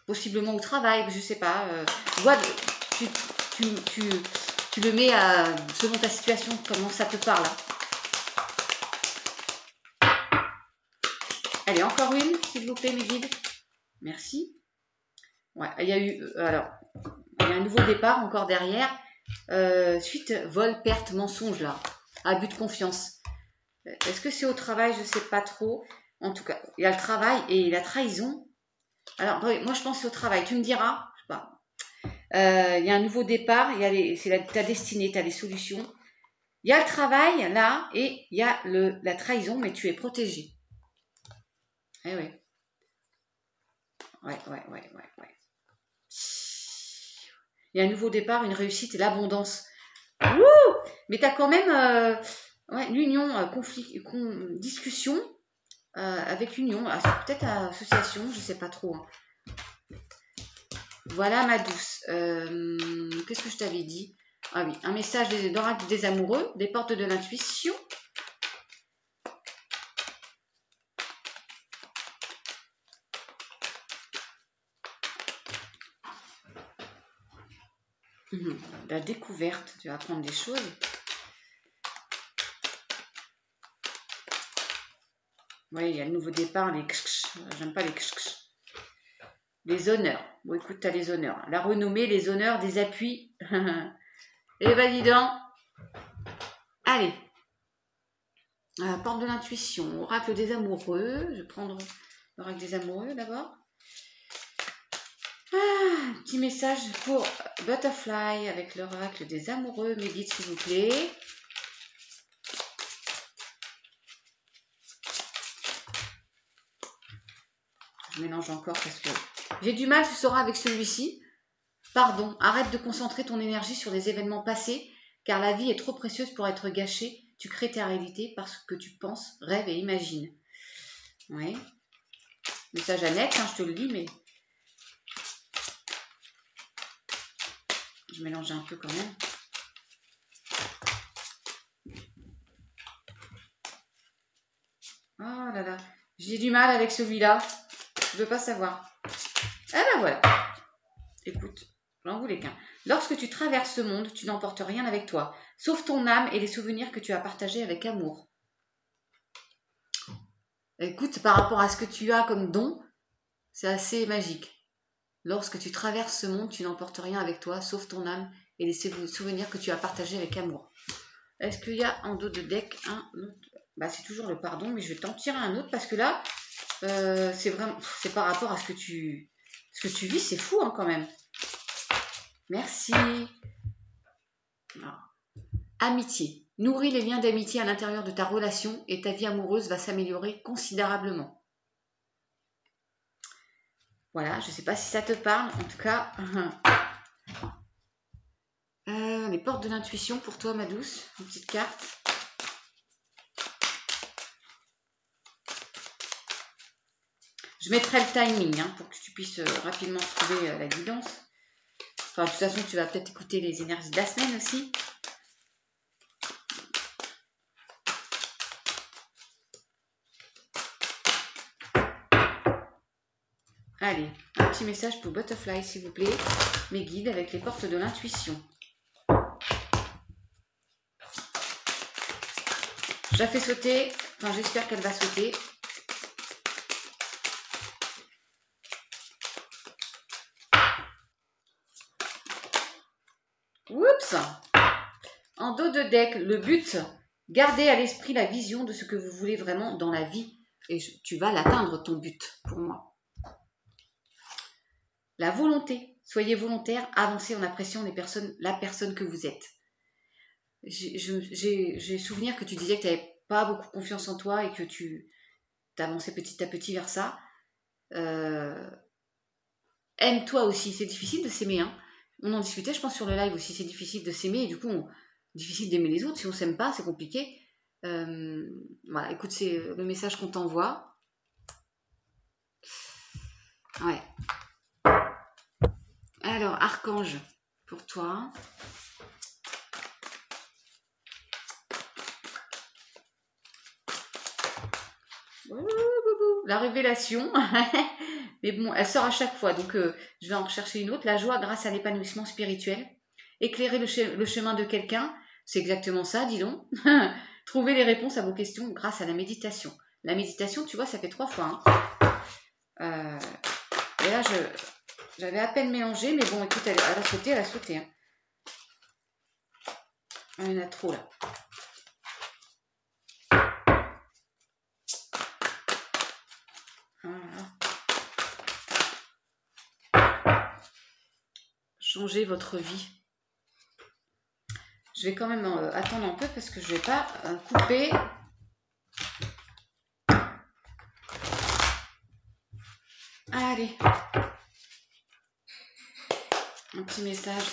Possiblement au travail, je sais pas. Tu le mets selon ta situation, comment ça te parle. Allez, encore une, s'il vous plaît, mes guides. Merci. Ouais, il y a eu... alors, il y a un nouveau départ encore derrière. Suite, vol, perte, mensonge, là. Abus de confiance. Est-ce que c'est au travail? Je ne sais pas trop. En tout cas, il y a le travail et la trahison. Alors, moi, je pense au travail. Tu me diras, je sais pas. Il y a un nouveau départ. C'est ta destinée, tu as des solutions. Il y a le travail, là, et il y a la trahison, mais tu es protégé. Eh oui. Ouais. Il y a un nouveau départ, une réussite et l'abondance. Wouh! Mais tu as quand même l'union, discussion avec union, peut-être association, je ne sais pas trop. Hein. Voilà ma douce. Qu'est-ce que je t'avais dit? Ah oui, un message d'oracle des amoureux, des portes de l'intuition. La découverte, tu vas apprendre des choses. Oui, il y a le nouveau départ, les ksh, j'aime pas les ksh. Les honneurs. Bon, écoute, tu as les honneurs. La renommée, les honneurs, des appuis. Et ben, dis donc. Allez. Porte de l'intuition. Oracle des amoureux. Je vais prendre l'oracle des amoureux d'abord. Petit message pour Butterfly avec l'oracle des amoureux. Mes guides, s'il vous plaît. Je mélange encore parce que j'ai du mal, tu sauras, avec celui-ci. Pardon, arrête de concentrer ton énergie sur des événements passés, car la vie est trop précieuse pour être gâchée. Tu crées ta réalité parce que tu penses, rêves et imagines. Oui. Message Annette, hein, je te le dis, mais je mélange un peu quand même. Oh là là, j'ai du mal avec celui-là. Je veux pas savoir. Ah ben voilà. Écoute, j'en voulais qu'un. Lorsque tu traverses ce monde, tu n'emportes rien avec toi, sauf ton âme et les souvenirs que tu as partagés avec amour. Écoute, par rapport à ce que tu as comme don, c'est assez magique. Lorsque tu traverses ce monde, tu n'emportes rien avec toi, sauf ton âme et les souvenirs que tu as partagés avec amour. Est-ce qu'il y a en dos de deck un autre? Bah, c'est toujours le pardon, mais je vais t'en tirer un autre parce que là, c'est par rapport à ce que tu vis, c'est fou hein, quand même. Merci. Alors, amitié. Nourris les liens d'amitié à l'intérieur de ta relation et ta vie amoureuse va s'améliorer considérablement. Voilà, je ne sais pas si ça te parle, en tout cas. Les portes de l'intuition pour toi, ma douce. Une petite carte. Je mettrai le timing hein, pour que tu puisses rapidement trouver la guidance. Enfin, de toute façon, tu vas peut-être écouter les énergies de la semaine aussi. Allez, un petit message pour Butterfly, s'il vous plaît. Mes guides avec les portes de l'intuition. Je la fais sauter. Enfin, j'espère qu'elle va sauter. Oups! En dos de deck, le but, gardez à l'esprit la vision de ce que vous voulez vraiment dans la vie. Et tu vas l'atteindre, ton but, pour moi. La volonté. Soyez volontaire, avancez en appréciant la personne que vous êtes. J'ai souvenir que tu disais que tu n'avais pas beaucoup confiance en toi et que tu avançais petit à petit vers ça. Aime-toi aussi. C'est difficile de s'aimer. Hein. On en discutait, je pense, sur le live aussi. C'est difficile de s'aimer et du coup, difficile d'aimer les autres. Si on ne s'aime pas, c'est compliqué. Voilà, écoute, c'est le message qu'on t'envoie. Ouais. Alors, archange, pour toi. La révélation. Mais bon, elle sort à chaque fois. Donc, je vais en rechercher une autre. La joie grâce à l'épanouissement spirituel. Éclairer le chemin de quelqu'un. C'est exactement ça, dis donc. Trouver les réponses à vos questions grâce à la méditation. La méditation, tu vois, ça fait 3 fois. Hein. Et là, j'avais à peine mélangé, mais bon, écoute, elle a sauté, Hein. Il y en a trop, là. Voilà. Changez votre vie. Je vais quand même attendre un peu parce que je ne vais pas couper. Allez. Un petit message,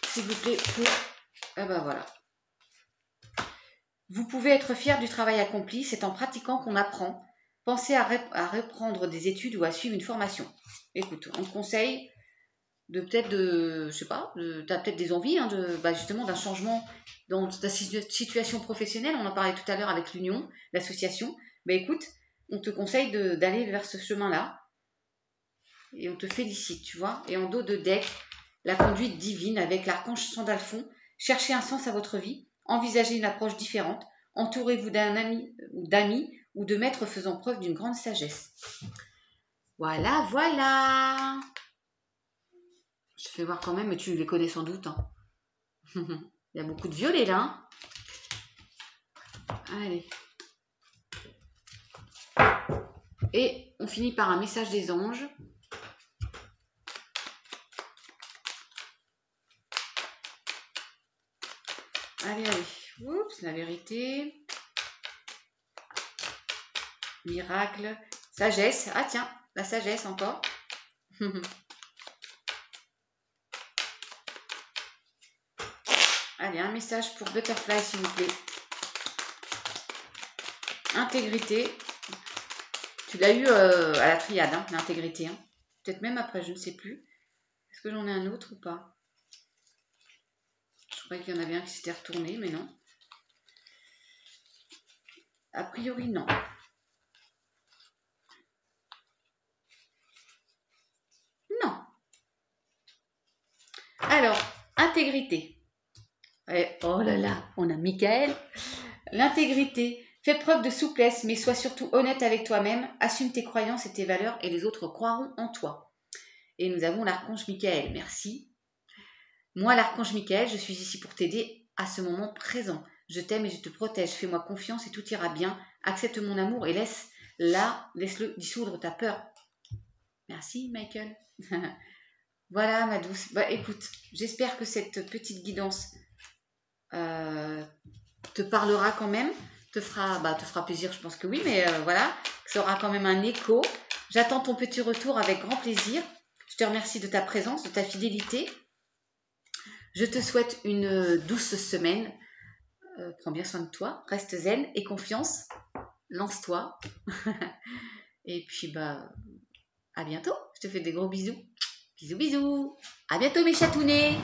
s'il vous plaît, pour... Ah ben voilà. Vous pouvez être fier du travail accompli, c'est en pratiquant qu'on apprend. Pensez à reprendre des études ou à suivre une formation. Écoute, on te conseille je sais pas, tu as peut-être des envies hein, justement d'un changement dans ta situation professionnelle. On en parlait tout à l'heure avec l'union, l'association. Écoute, on te conseille d'aller vers ce chemin-là. Et on te félicite, tu vois. Et en dos de deck, la conduite divine avec l'archange Sandalphon. Cherchez un sens à votre vie. Envisagez une approche différente. Entourez-vous d'un ami ou d'amis ou de maîtres faisant preuve d'une grande sagesse. Voilà, voilà. Je te fais voir quand même, mais tu les connais sans doute. Hein. Il y a beaucoup de violets là. Hein. Allez. Et on finit par un message des anges. Allez, allez. Oups, la vérité. Miracle. Sagesse. Ah tiens, la sagesse encore. Allez, un message pour Butterfly, s'il vous plaît. Intégrité. Tu l'as eu à la triade, hein, l'intégrité. Hein. Peut-être même après, je ne sais plus. Est-ce que j'en ai un autre ou pas? Je croyais qu'il y en avait un qui s'était retourné, mais non. A priori, non. Non. Alors, intégrité. Et, oh là là, on a Michael. L'intégrité. Fais preuve de souplesse, mais sois surtout honnête avec toi-même. Assume tes croyances et tes valeurs et les autres croiront en toi. Et nous avons l'archange Michael. Merci. Moi, l'archange Michael, je suis ici pour t'aider à ce moment présent. Je t'aime et je te protège. Fais-moi confiance et tout ira bien. Accepte mon amour et laisse-le dissoudre ta peur. Merci, Michael. Voilà, ma douce. Bah, écoute, j'espère que cette petite guidance te parlera quand même. Te fera plaisir, je pense que oui, mais voilà, ça aura quand même un écho. J'attends ton petit retour avec grand plaisir. Je te remercie de ta présence, de ta fidélité. Je te souhaite une douce semaine. Prends bien soin de toi, reste zen et confiance. Lance-toi. Et puis, à bientôt. Je te fais des gros bisous. Bisous, bisous. À bientôt, mes chatounets.